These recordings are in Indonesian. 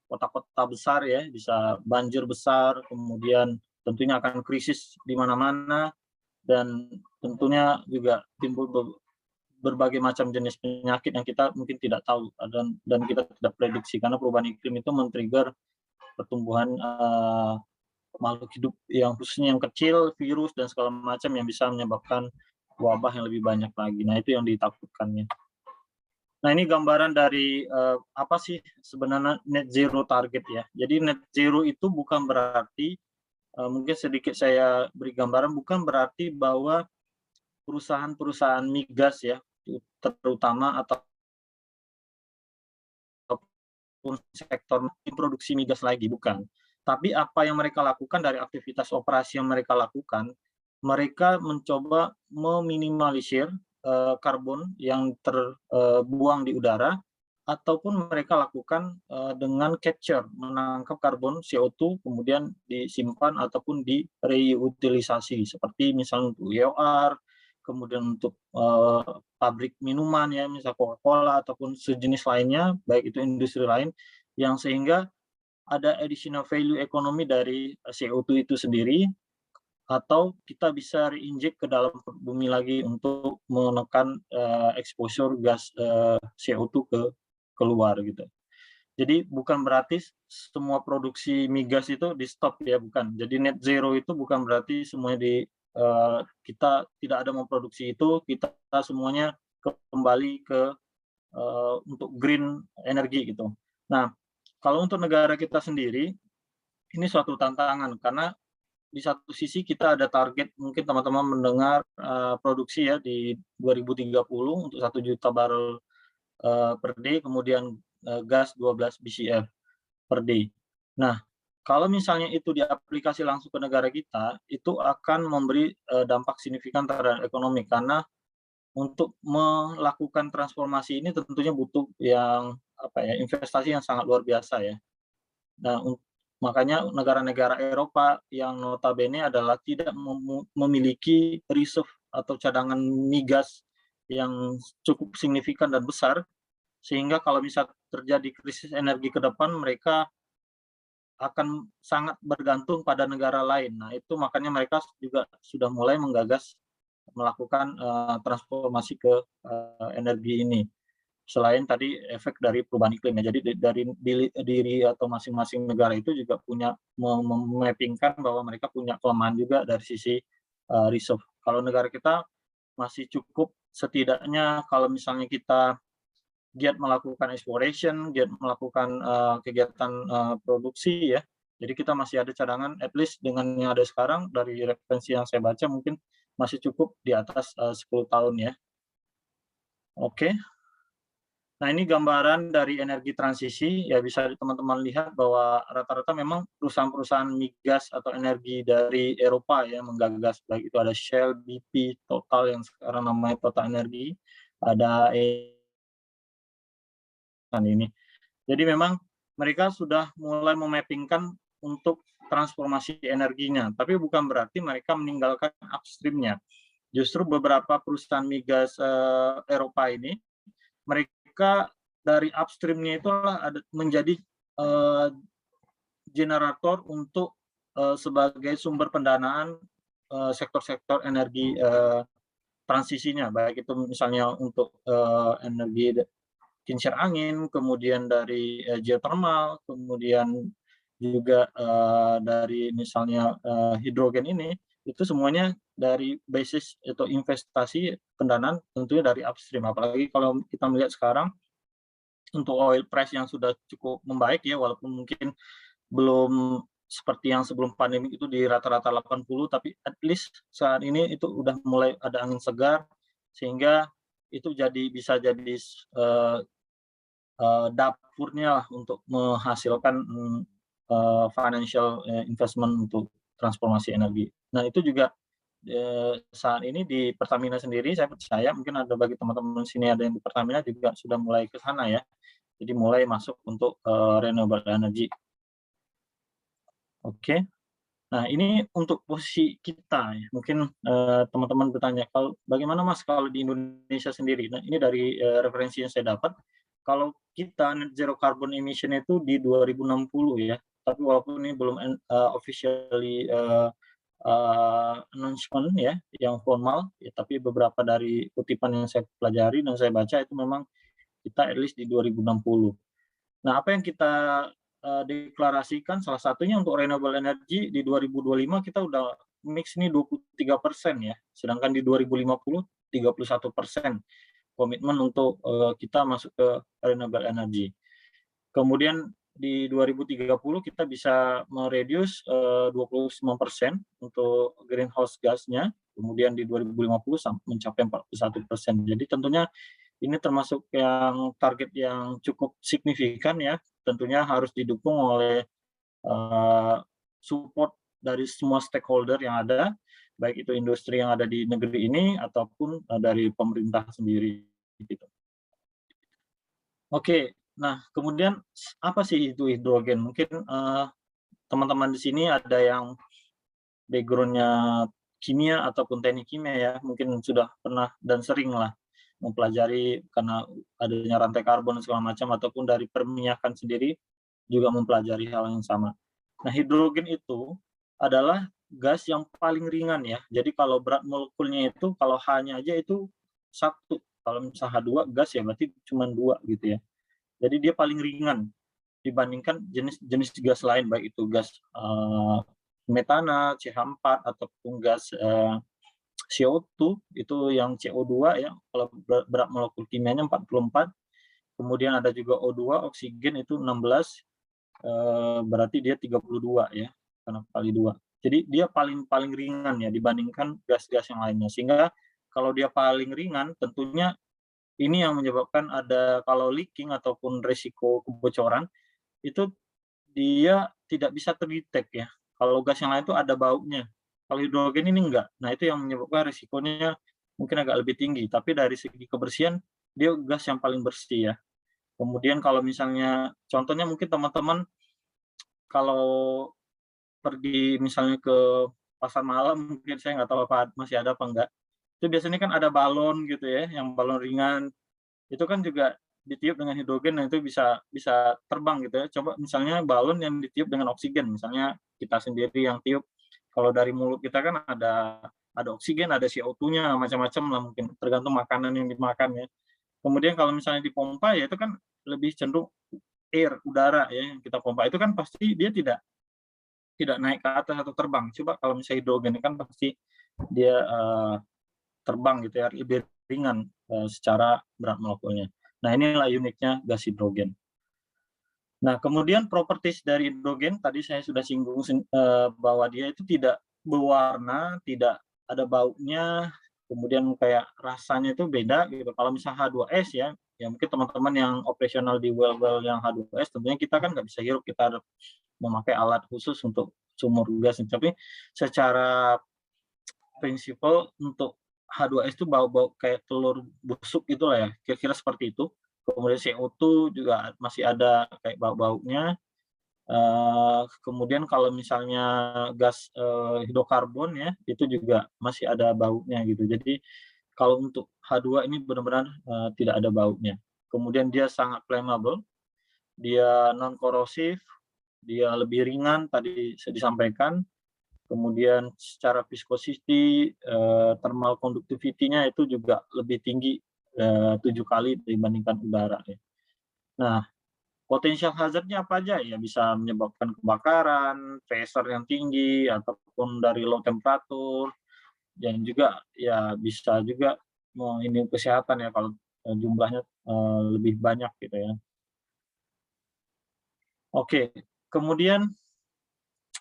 kota-kota besar ya, bisa banjir besar, kemudian tentunya akan krisis di mana-mana, dan tentunya juga timbul berbagai macam jenis penyakit yang kita mungkin tidak tahu dan kita tidak prediksi karena perubahan iklim itu men-trigger pertumbuhan makhluk hidup yang khususnya yang kecil, virus dan segala macam yang bisa menyebabkan wabah yang lebih banyak lagi. Nah, itu yang ditakutkannya. Nah, ini gambaran dari apa sih sebenarnya net zero target ya. Jadi net zero itu bukan berarti mungkin sedikit saya beri gambaran, bukan berarti bahwa perusahaan-perusahaan migas ya, terutama ataupun sektor produksi migas lagi, bukan. Tapi apa yang mereka lakukan dari aktivitas operasi yang mereka lakukan, mereka mencoba meminimalisir karbon yang terbuang di udara, ataupun mereka lakukan dengan capture, menangkap karbon CO2 kemudian disimpan ataupun direutilisasi, seperti misalnya untuk EOR, kemudian untuk pabrik minuman ya, misal Coca-Cola ataupun sejenis lainnya, baik itu industri lain, yang sehingga ada additional value ekonomi dari CO2 itu sendiri, atau kita bisa reinject ke dalam bumi lagi untuk menekan exposure gas CO2 keluar gitu. Jadi bukan berarti semua produksi migas itu di stop ya, bukan. Jadi net zero itu bukan berarti semuanya kita tidak ada memproduksi itu, kita semuanya kembali ke untuk green energi gitu. Nah, kalau untuk negara kita sendiri, ini suatu tantangan karena di satu sisi kita ada target, mungkin teman-teman mendengar produksi ya di 2030 untuk 1 juta barrel per day, kemudian gas 12 BCF per day. Nah, kalau misalnya itu diaplikasi langsung ke negara kita, itu akan memberi dampak signifikan terhadap ekonomi karena untuk melakukan transformasi ini tentunya butuh yang investasi yang sangat luar biasa ya. Nah, makanya negara-negara Eropa yang notabene adalah tidak memiliki reserve atau cadangan migas yang cukup signifikan dan besar, sehingga kalau misal terjadi krisis energi ke depan, mereka akan sangat bergantung pada negara lain. Nah, itu makanya mereka juga sudah mulai menggagas melakukan transformasi ke energi ini. Selain tadi efek dari perubahan iklim ya, jadi dari diri atau masing-masing negara itu juga punya memappingkan bahwa mereka punya kelemahan juga dari sisi reserve. Kalau negara kita masih cukup, setidaknya kalau misalnya kita giat melakukan exploration, giat melakukan kegiatan produksi ya, jadi kita masih ada cadangan, at least dengan yang ada sekarang dari referensi yang saya baca mungkin masih cukup di atas 10 tahun ya. Oke. Nah, ini gambaran dari energi transisi, ya bisa teman-teman lihat bahwa rata-rata memang perusahaan-perusahaan migas atau energi dari Eropa ya menggagas, baik itu ada Shell, BP, Total yang sekarang namanya Total Energi, ada ini. Jadi memang mereka sudah mulai memappingkan untuk transformasi energinya, tapi bukan berarti mereka meninggalkan upstream-nya. Justru beberapa perusahaan migas Eropa ini, mereka dari upstream-nya itulah menjadi generator untuk sebagai sumber pendanaan sektor-sektor energi transisinya, baik itu misalnya untuk energi kincir angin, kemudian dari geothermal, kemudian juga dari misalnya hidrogen ini, itu semuanya dari basis atau investasi pendanaan tentunya dari upstream. Apalagi kalau kita melihat sekarang untuk oil price yang sudah cukup membaik ya, walaupun mungkin belum seperti yang sebelum pandemi itu di rata-rata 80, tapi at least saat ini itu udah mulai ada angin segar, sehingga itu bisa jadi dapurnya lah untuk menghasilkan financial investment untuk transformasi energi. Nah, itu juga saat ini di Pertamina sendiri saya percaya mungkin ada bagi teman-teman sini ada yang di Pertamina juga sudah mulai ke sana ya. Jadi mulai masuk untuk renewable energy. Oke. Nah, ini untuk posisi kita ya. Mungkin teman-teman bertanya, bagaimana Mas kalau di Indonesia sendiri? Nah, ini dari referensi yang saya dapat, kalau kita net zero carbon emission itu di 2060 ya, tapi walaupun ini belum officially announcement ya, yang formal, ya, tapi beberapa dari kutipan yang saya pelajari dan saya baca itu memang kita at least di 2060. Nah, apa yang kita deklarasikan salah satunya untuk renewable energy di 2025 kita udah mix ini 23% ya, sedangkan di 2050 31% komitmen untuk kita masuk ke renewable energy. Kemudian di 2030 kita bisa mereduce 29% untuk greenhouse gasnya, kemudian di 2050 mencapai 41%. Jadi tentunya ini termasuk yang target yang cukup signifikan ya, tentunya harus didukung oleh support dari semua stakeholder yang ada, baik itu industri yang ada di negeri ini ataupun dari pemerintah sendiri gitu. Oke, nah kemudian apa sih itu hidrogen? Mungkin teman-teman di sini ada yang background-nya kimia ataupun teknik kimia ya, mungkin sudah pernah dan sering lah mempelajari karena adanya rantai karbon segala macam ataupun dari perminyakan sendiri juga mempelajari hal yang sama. Nah, hidrogen itu adalah gas yang paling ringan ya. Jadi kalau berat molekulnya itu kalau H-nya aja itu 1, kalau misalnya H2 gas ya berarti cuma 2 gitu ya. Jadi dia paling ringan dibandingkan jenis-jenis gas lain baik itu gas metana, CH4 ataupun gas CO2 itu yang CO2 ya, kalau berat molekul kimianya 44, kemudian ada juga O2 oksigen itu 16, berarti dia 32 ya, karena kali 2. Jadi dia paling paling ringan ya dibandingkan gas-gas yang lainnya. Sehingga kalau dia paling ringan tentunya ini yang menyebabkan ada kalau leaking ataupun risiko kebocoran itu dia tidak bisa terdetek ya. Kalau gas yang lain itu ada baunya. Kalau hidrogen ini enggak. Nah, itu yang menyebabkan risikonya mungkin agak lebih tinggi. Tapi dari segi kebersihan, dia gas yang paling bersih ya. Kemudian kalau misalnya, contohnya mungkin teman-teman kalau pergi misalnya ke pasar malam, mungkin saya nggak tahu apa masih ada apa enggak. Itu biasanya kan ada balon gitu ya, yang balon ringan. Itu kan juga ditiup dengan hidrogen dan itu bisa bisa terbang gitu ya. Coba misalnya balon yang ditiup dengan oksigen, misalnya kita sendiri yang tiup, kalau dari mulut kita kan ada oksigen, ada CO2-nya, macam-macam lah mungkin, tergantung makanan yang dimakan ya. Kemudian kalau misalnya dipompa ya itu kan lebih cenderung air, udara ya yang kita pompa, itu kan pasti dia tidak tidak naik ke atas atau terbang. Coba kalau misalnya hidrogen kan pasti dia, terbang gitu ya, lebih ringan, secara berat molekulnya. Nah, inilah uniknya gas hidrogen. Nah, kemudian properties dari hidrogen tadi saya sudah singgung bahwa dia itu tidak berwarna, tidak ada baunya, kemudian kayak rasanya itu beda gitu. Kalau misalnya H2S ya, ya mungkin teman-teman yang operasional di well-well yang H2S tentunya kita kan nggak bisa hirup, kita harus memakai alat khusus untuk sumur gas. Tapi secara prinsipal untuk H2S itu bau-bau kayak telur busuk gitu lah ya, kira-kira seperti itu. Kemudian CO2 juga masih ada kayak bau-baunya, kemudian kalau misalnya gas, hidrokarbon ya, itu juga masih ada baunya gitu. Jadi kalau untuk H2 ini benar-benar, tidak ada baunya. Kemudian dia sangat flammable, dia non korosif, dia lebih ringan tadi disampaikan, kemudian secara viscosity, thermal conductivity-nya itu juga lebih tinggi, 7 kali dibandingkan udara ya. Nah, potensial hazard-nya apa aja? Ya bisa menyebabkan kebakaran, pressure yang tinggi, ataupun dari low temperatur, dan juga ya bisa juga ini kesehatan ya kalau, jumlahnya, lebih banyak gitu ya. Oke, kemudian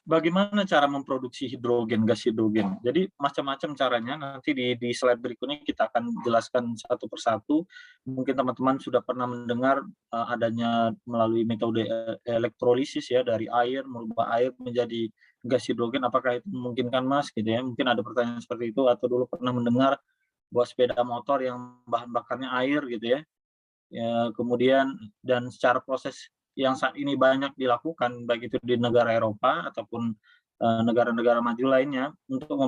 bagaimana cara memproduksi hidrogen, gas hidrogen? Jadi macam-macam caranya, nanti di slide berikutnya kita akan jelaskan satu persatu. Mungkin teman-teman sudah pernah mendengar adanya melalui metode elektrolisis ya, dari air, merubah air menjadi gas hidrogen, apakah itu memungkinkan Mas? Gitu ya. Mungkin ada pertanyaan seperti itu, atau dulu pernah mendengar bahwa sepeda motor yang bahan bakarnya air gitu ya. Ya, kemudian dan secara proses yang saat ini banyak dilakukan, baik itu di negara Eropa ataupun negara-negara maju lainnya, untuk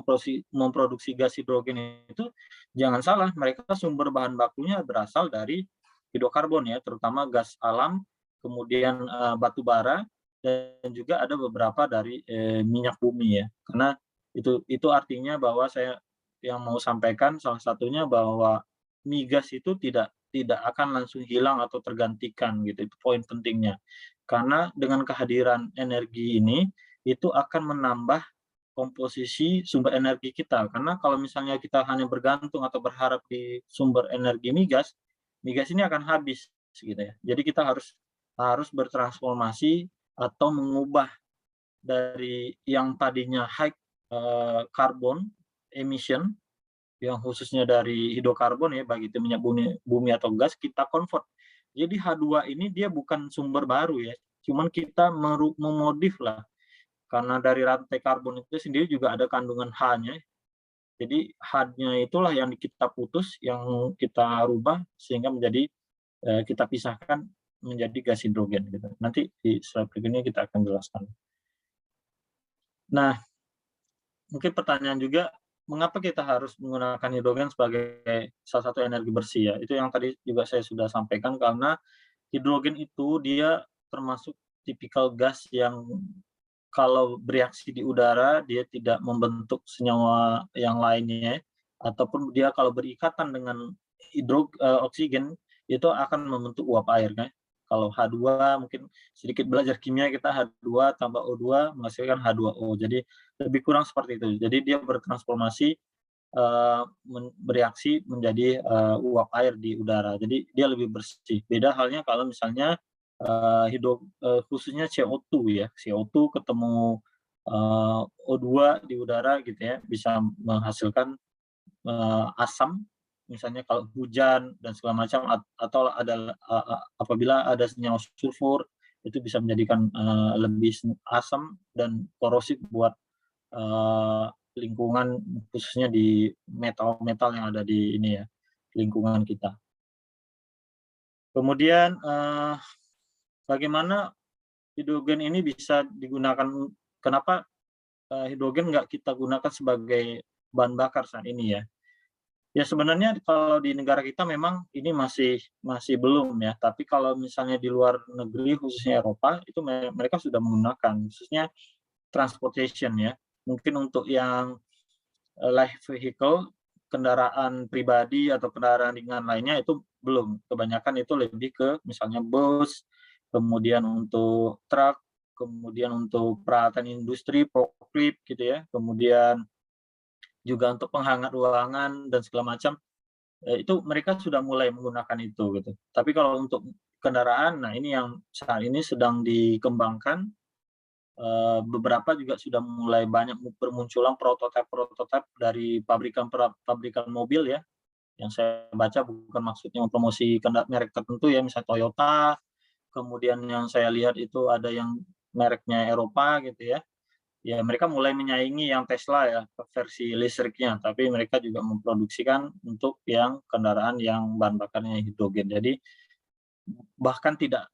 memproduksi gas hidrogen itu jangan salah, mereka sumber bahan bakunya berasal dari hidrokarbon ya, terutama gas alam, kemudian batu bara, dan juga ada beberapa dari minyak bumi ya. Karena itu artinya bahwa saya yang mau sampaikan salah satunya bahwa migas itu tidak akan langsung hilang atau tergantikan gitu, itu poin pentingnya. Karena dengan kehadiran energi ini, itu akan menambah komposisi sumber energi kita. Karena kalau misalnya kita hanya bergantung atau berharap di sumber energi migas, migas ini akan habis gitu ya. Jadi kita harus harus bertransformasi atau mengubah dari yang tadinya high carbon emission yang khususnya dari hidrokarbon ya, baik itu minyak bumi bumi atau gas, kita convert. Jadi H2 ini dia bukan sumber baru ya, cuman kita memodif lah, karena dari rantai karbon itu sendiri juga ada kandungan H-nya. Jadi H-nya itulah yang kita putus, yang kita rubah sehingga menjadi kita pisahkan menjadi gas hidrogen gitu. Nanti di slide berikutnya kita akan jelaskan. Nah, mungkin pertanyaan juga, mengapa kita harus menggunakan hidrogen sebagai salah satu energi bersih ya? Itu yang tadi juga saya sudah sampaikan, karena hidrogen itu dia termasuk tipikal gas yang kalau bereaksi di udara dia tidak membentuk senyawa yang lainnya, ataupun dia kalau berikatan dengan oksigen itu akan membentuk uap air kan. Kalau H2 mungkin sedikit belajar kimia kita, H2 tambah O2 menghasilkan H2O. Jadi lebih kurang seperti itu. Jadi dia bertransformasi bereaksi menjadi uap air di udara. Jadi dia lebih bersih. Beda halnya kalau misalnya khususnya CO2 ya, CO2 ketemu O2 di udara gitu ya, bisa menghasilkan asam, misalnya kalau hujan dan segala macam, atau ada apabila ada senyawa sulfur, itu bisa menjadikan lebih asam dan korosif buat lingkungan, khususnya di metal-metal yang ada di ini ya, lingkungan kita. Kemudian bagaimana hidrogen ini bisa digunakan, kenapa hidrogen nggak kita gunakan sebagai bahan bakar saat ini ya? Ya sebenarnya kalau di negara kita memang ini masih belum ya, tapi kalau misalnya di luar negeri khususnya Eropa itu mereka sudah menggunakan, khususnya transportation ya. Mungkin untuk yang light vehicle, kendaraan pribadi atau kendaraan ringan lainnya itu belum. Kebanyakan itu lebih ke misalnya bus, kemudian untuk truk, kemudian untuk peralatan industri, forklift gitu ya, kemudian juga untuk penghangat ruangan dan segala macam, itu mereka sudah mulai menggunakan itu gitu. Tapi kalau untuk kendaraan, nah ini yang saat ini sedang dikembangkan, beberapa juga sudah mulai banyak bermunculan prototipe-prototipe dari pabrikan mobil ya, yang saya baca bukan maksudnya mempromosi merek tertentu ya, misalnya Toyota, kemudian yang saya lihat itu ada yang mereknya Eropa gitu ya. Ya mereka mulai menyaingi yang Tesla ya, versi listriknya, tapi mereka juga memproduksikan untuk yang kendaraan yang bahan bakarnya hidrogen. Jadi bahkan tidak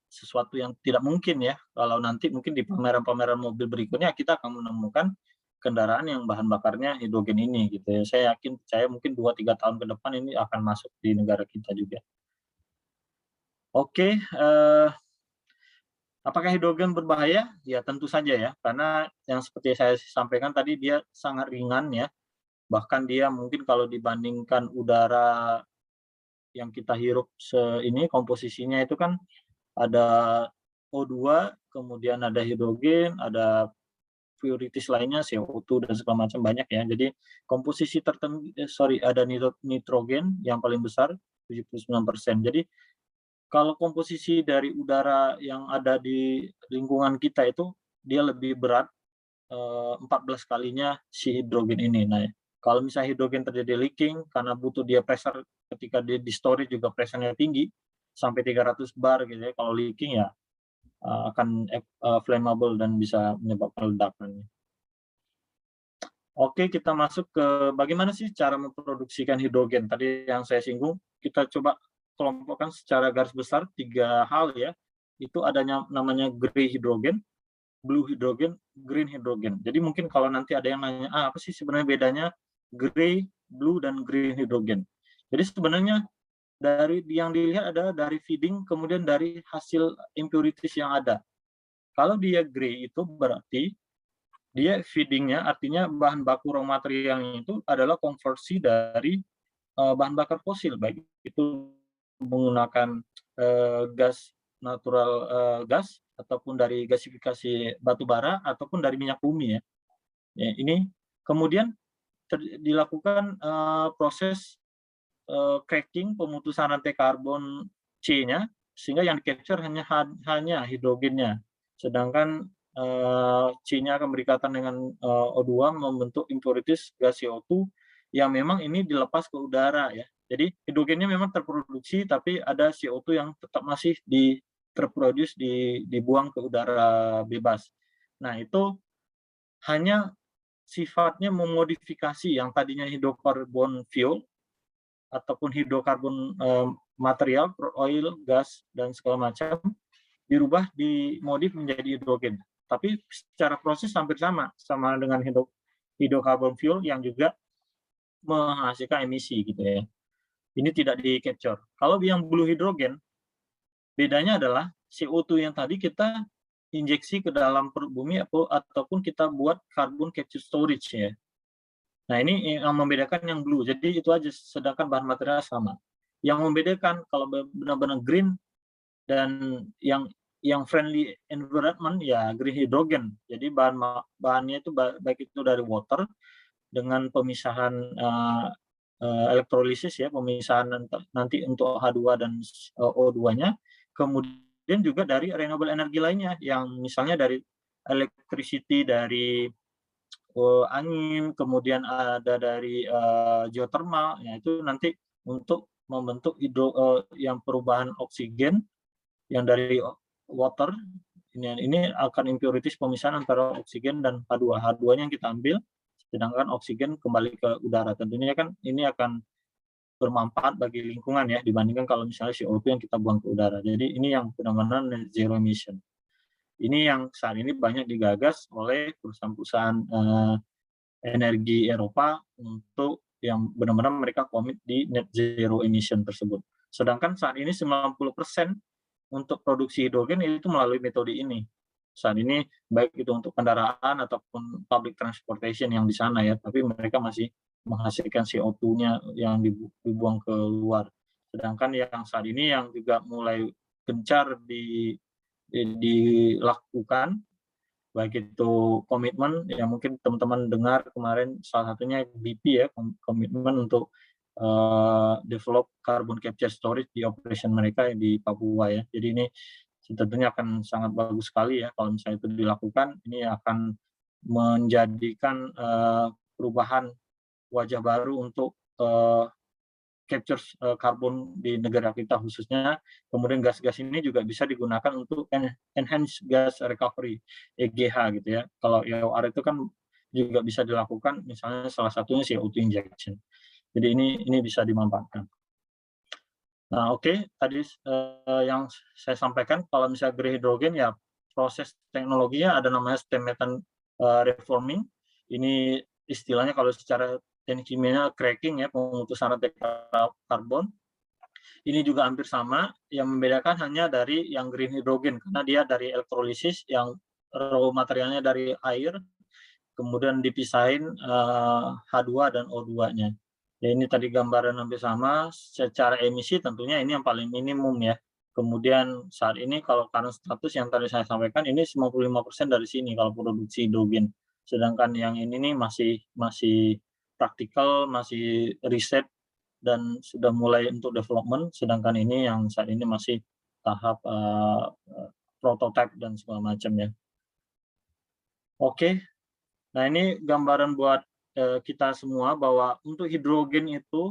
sesuatu yang tidak mungkin ya, kalau nanti mungkin di pameran-pameran mobil berikutnya kita akan menemukan kendaraan yang bahan bakarnya hidrogen ini gitu ya. Saya yakin, saya mungkin 2-3 tahun ke depan ini akan masuk di negara kita juga. Oke, apakah hidrogen berbahaya? Ya tentu saja ya, karena yang seperti saya sampaikan tadi dia sangat ringan ya, bahkan dia mungkin kalau dibandingkan udara yang kita hirup ini komposisinya itu kan ada O2, kemudian ada hidrogen, ada purities lainnya, CO2 dan segala macam banyak ya. Jadi komposisi ada nitrogen yang paling besar 79%. Jadi kalau komposisi dari udara yang ada di lingkungan kita itu dia lebih berat 14 kalinya si hidrogen ini. Nah, kalau misalnya hidrogen terjadi leaking karena butuh dia pressure ketika dia di storage juga pressure-nya tinggi sampai 300 bar gitu ya. Kalau leaking ya akan flammable dan bisa menyebabkan ledakan. Oke, kita masuk ke bagaimana sih cara memproduksikan hidrogen. Tadi yang saya singgung, kita coba kelompokkan secara garis besar 3 hal ya. Itu adanya namanya gray hidrogen, blue hidrogen, green hidrogen. Jadi mungkin kalau nanti ada yang nanya, apa sih sebenarnya bedanya gray, blue, dan green hidrogen? Jadi sebenarnya dari yang dilihat adalah dari feeding, kemudian dari hasil impurities yang ada. Kalau dia gray itu berarti dia feeding-nya, artinya bahan baku raw materialnya itu adalah konversi dari bahan bakar fosil, baik itu menggunakan gas natural gas ataupun dari gasifikasi batu bara ataupun dari minyak bumi ya. Ya, ini kemudian dilakukan proses cracking, pemutusan rantai karbon C-nya, sehingga yang di-capture hanya hidrogennya. Sedangkan C-nya akan berikatan dengan O2 membentuk impurities gas CO2 yang memang ini dilepas ke udara ya. Jadi hidrogennya memang terproduksi, tapi ada CO2 yang tetap masih terproduce dibuang ke udara bebas. Nah, itu hanya sifatnya memodifikasi yang tadinya hidrokarbon fuel ataupun hidrokarbon material, oil, gas, dan segala macam, dirubah, dimodif menjadi hidrogen. Tapi secara proses hampir sama dengan hidrokarbon fuel yang juga menghasilkan emisi gitu ya. Ini tidak di-capture. Kalau yang blue hydrogen, bedanya adalah CO2 yang tadi kita injeksi ke dalam perut bumi ataupun kita buat carbon capture storage ya. Nah, ini yang membedakan yang blue. Jadi itu aja, sedangkan bahan materialnya sama. Yang membedakan kalau benar-benar green dan yang friendly environment ya green hydrogen. Jadi bahannya itu baik itu dari water dengan pemisahan elektrolisis ya, pemisahan nanti untuk H2 dan O2-nya. Kemudian juga dari renewable energy lainnya yang misalnya dari electricity dari angin, kemudian ada dari geothermal, ya itu nanti untuk membentuk yang perubahan oksigen yang dari water, ini akan impurities pemisahan antara oksigen dan H2. H2-nya yang kita ambil, sedangkan oksigen kembali ke udara. Tentunya kan ini akan bermanfaat bagi lingkungan ya, dibandingkan kalau misalnya CO2 yang kita buang ke udara. Jadi ini yang benar-benar net zero emission. Ini yang saat ini banyak digagas oleh perusahaan-perusahaan energi Eropa untuk yang benar-benar mereka komit di net zero emission tersebut. Sedangkan saat ini 90% untuk produksi hidrogen itu melalui metode ini. Saat ini baik itu untuk kendaraan ataupun public transportation yang di sana ya, tapi mereka masih menghasilkan CO2-nya yang dibuang ke luar. Sedangkan yang saat ini yang juga mulai gencar dilakukan, baik itu komitmen yang mungkin teman-teman dengar kemarin, salah satunya BP ya, komitmen untuk develop carbon capture storage di operation mereka di Papua ya. Jadi ini tentunya akan sangat bagus sekali ya kalau misalnya itu dilakukan. Ini akan menjadikan perubahan wajah baru untuk capture karbon di negara kita khususnya. Kemudian gas-gas ini juga bisa digunakan untuk enhance gas recovery (EGH) gitu ya. Kalau EOR itu kan juga bisa dilakukan, misalnya salah satunya CO2 injection. Jadi ini bisa dimanfaatkan. Nah, oke, tadi yang saya sampaikan kalau misalnya grey hydrogen ya proses teknologinya ada namanya steam methane reforming. Ini istilahnya kalau secara teknik kimianya cracking ya, pemutusan rantai karbon. Ini juga hampir sama, yang membedakan hanya dari yang green hydrogen karena dia dari elektrolisis yang raw materialnya dari air, kemudian dipisahin H2 dan O2-nya. Ya, ini tadi gambaran hampir sama, secara emisi tentunya ini yang paling minimum ya. Kemudian saat ini kalau current status yang tadi saya sampaikan ini 95% dari sini kalau produksi hidrogen. Sedangkan yang ini nih masih praktikal, masih riset dan sudah mulai untuk development, sedangkan ini yang saat ini masih tahap prototype dan segala macam ya. Oke. Nah, ini gambaran buat kita semua bahwa untuk hidrogen itu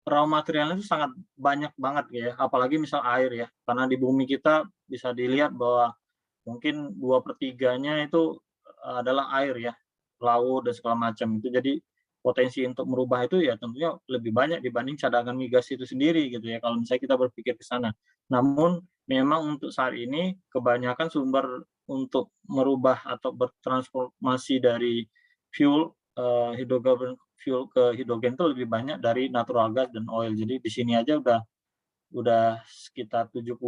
raw materialnya itu sangat banyak banget ya, apalagi misal air ya, karena di bumi kita bisa dilihat bahwa mungkin 2/3-nya itu adalah air ya, laut dan segala macam itu. Jadi potensi untuk merubah itu ya tentunya lebih banyak dibanding cadangan migas itu sendiri gitu ya, kalau misalnya kita berpikir ke sana. Namun memang untuk saat ini kebanyakan sumber untuk merubah atau bertransformasi dari fuel hidrokarbon fuel ke hidrogen itu lebih banyak dari natural gas dan oil. Jadi di sini aja udah sekitar 78%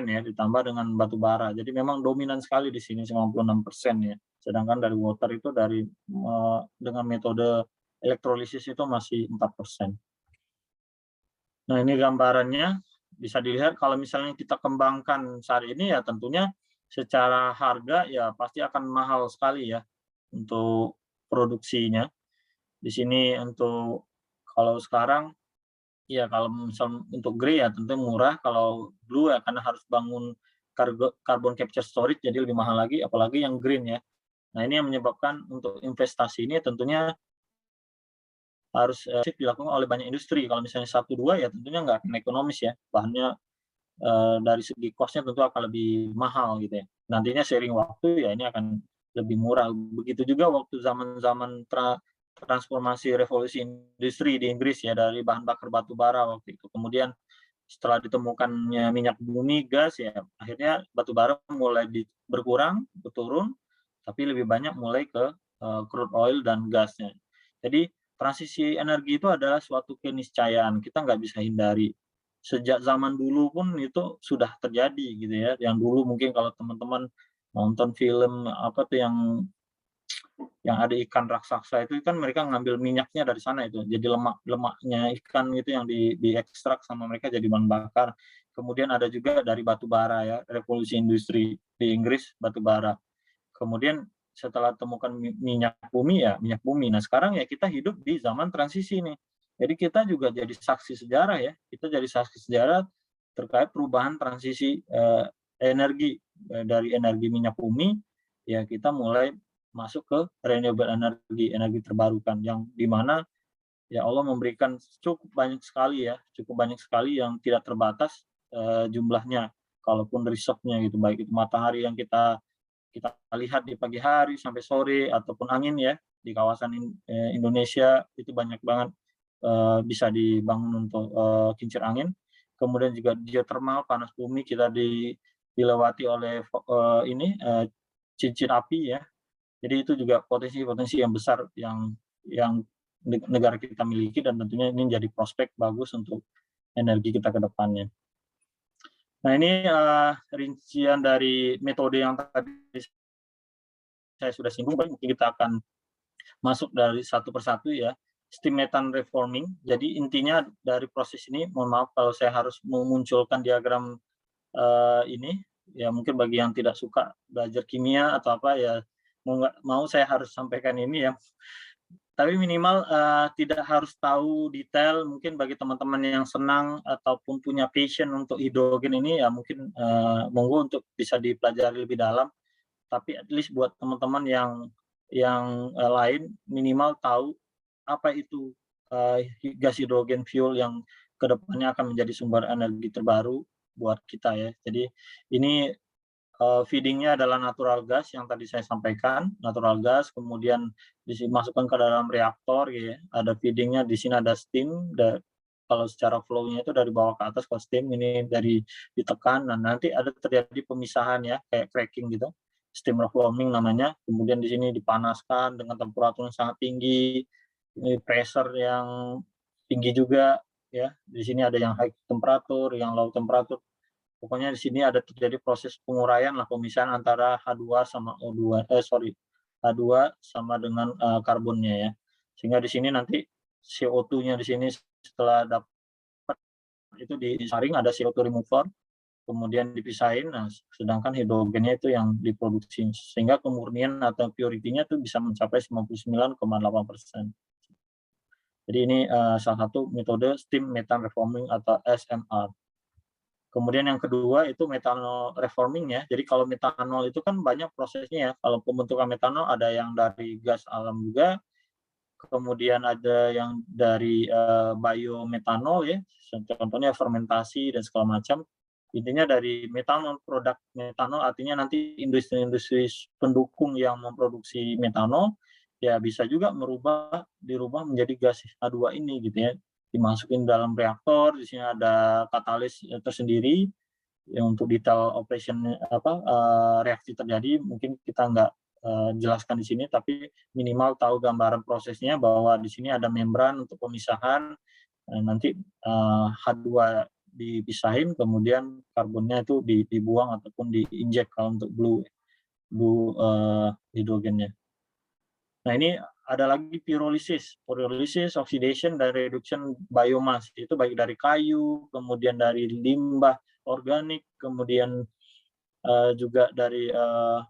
ya, ditambah dengan batu bara. Jadi memang dominan sekali di sini 96% ya. Sedangkan dari water itu dengan metode elektrolisis itu masih 4%. Nah, ini gambarannya bisa dilihat kalau misalnya kita kembangkan saat ini ya tentunya secara harga ya pasti akan mahal sekali ya untuk produksinya. Di sini untuk kalau sekarang ya kalau misal untuk grey ya tentu murah, kalau blue ya karena harus bangun carbon capture storage jadi lebih mahal lagi, apalagi yang green ya. Nah, ini yang menyebabkan untuk investasi ini tentunya harus dilakukan oleh banyak industri. Kalau misalnya satu dua ya tentunya nggak akan ekonomis ya, bahannya dari segi cost-nya tentu akan lebih mahal gitu ya. Nantinya seiring waktu ya ini akan lebih murah. Begitu juga waktu zaman-zaman transformasi revolusi industri di Inggris ya, dari bahan bakar batu bara waktu itu. Kemudian setelah ditemukannya minyak bumi, gas ya, akhirnya batu bara mulai berkurang, turun, tapi lebih banyak mulai ke crude oil dan gasnya. Jadi transisi energi itu adalah suatu keniscayaan, kita nggak bisa hindari. Sejak zaman dulu pun itu sudah terjadi gitu ya, yang dulu mungkin kalau teman-teman nonton film apa tuh yang ada ikan raksasa itu kan mereka ngambil minyaknya dari sana itu, jadi lemaknya ikan itu yang diekstrak sama mereka jadi bahan bakar. Kemudian ada juga dari batu bara ya, revolusi industri di Inggris batu bara. Kemudian setelah temukan minyak bumi ya minyak bumi. Nah, sekarang ya kita hidup di zaman transisi nih. Jadi kita juga jadi saksi sejarah ya, kita jadi saksi sejarah terkait perubahan transisi energi, dari energi minyak bumi, ya kita mulai masuk ke renewable energy, energi terbarukan, yang di mana ya Allah memberikan cukup banyak sekali yang tidak terbatas jumlahnya, kalaupun reserve-nya gitu, baik itu matahari yang kita kita lihat di pagi hari sampai sore, ataupun angin ya, di kawasan Indonesia itu banyak banget bisa dibangun untuk kincir angin. Kemudian juga geothermal, panas bumi kita dilewati oleh cincin api ya. Jadi itu juga potensi-potensi yang besar yang negara kita miliki, dan tentunya ini jadi prospek bagus untuk energi kita ke depannya. Nah, ini rincian dari metode yang tadi saya sudah singgung, mungkin kita akan masuk dari satu persatu ya. Steam methane reforming. Jadi intinya dari proses ini, mohon maaf kalau saya harus memunculkan diagram ini, ya mungkin bagi yang tidak suka belajar kimia atau apa ya, mau nggak mau saya harus sampaikan ini ya. Tapi minimal tidak harus tahu detail, mungkin bagi teman-teman yang senang ataupun punya passion untuk hidrogen ini ya mungkin monggo untuk bisa dipelajari lebih dalam. Tapi at least buat teman-teman yang lain minimal tahu apa itu gas hidrogen fuel yang kedepannya akan menjadi sumber energi terbaru buat kita ya. Jadi ini feeding-nya adalah natural gas yang tadi saya sampaikan, natural gas, kemudian dimasukkan ke dalam reaktor ya, ada feeding-nya, di sini ada steam, kalau secara flow-nya itu dari bawah ke atas ke steam, ini dari ditekan, dan nanti ada terjadi pemisahan ya, kayak cracking gitu, steam reforming namanya, kemudian di sini dipanaskan dengan temperatur yang sangat tinggi, ini pressure yang tinggi juga ya, di sini ada yang high temperatur, yang low temperatur. Pokoknya di sini ada terjadi proses penguraian lah, pemisahan antara H2 sama H2 sama dengan karbonnya ya. Sehingga di sini nanti CO2-nya di sini setelah dapat itu disaring, ada CO2 remover, kemudian dipisahin. Nah, sedangkan hidrogennya itu yang diproduksi, sehingga kemurnian atau purity-nya itu bisa mencapai 99,8%. Jadi ini salah satu metode steam methane reforming atau SMR. Kemudian yang kedua itu metanol reforming ya. Jadi kalau metanol itu kan banyak prosesnya ya. Kalau pembentukan metanol ada yang dari gas alam juga, kemudian ada yang dari biometanol ya. Contohnya fermentasi dan segala macam. Intinya dari metanol, produk metanol artinya nanti industri-industri pendukung yang memproduksi metanol ya bisa juga dirubah menjadi gas H2 ini gitu ya. Dimasukin dalam reaktor, di sini ada katalis tersendiri yang untuk detail operation reaksi terjadi mungkin kita jelaskan di sini, tapi minimal tahu gambaran prosesnya bahwa di sini ada membran untuk pemisahan, nanti H2 dipisahin, kemudian karbonnya itu dibuang ataupun diinjek kalau untuk blue hidrogennya. Nah, ini ada lagi pyrolysis, oxidation, dan reduction biomass. Itu baik dari kayu, kemudian dari limbah organik, kemudian juga dari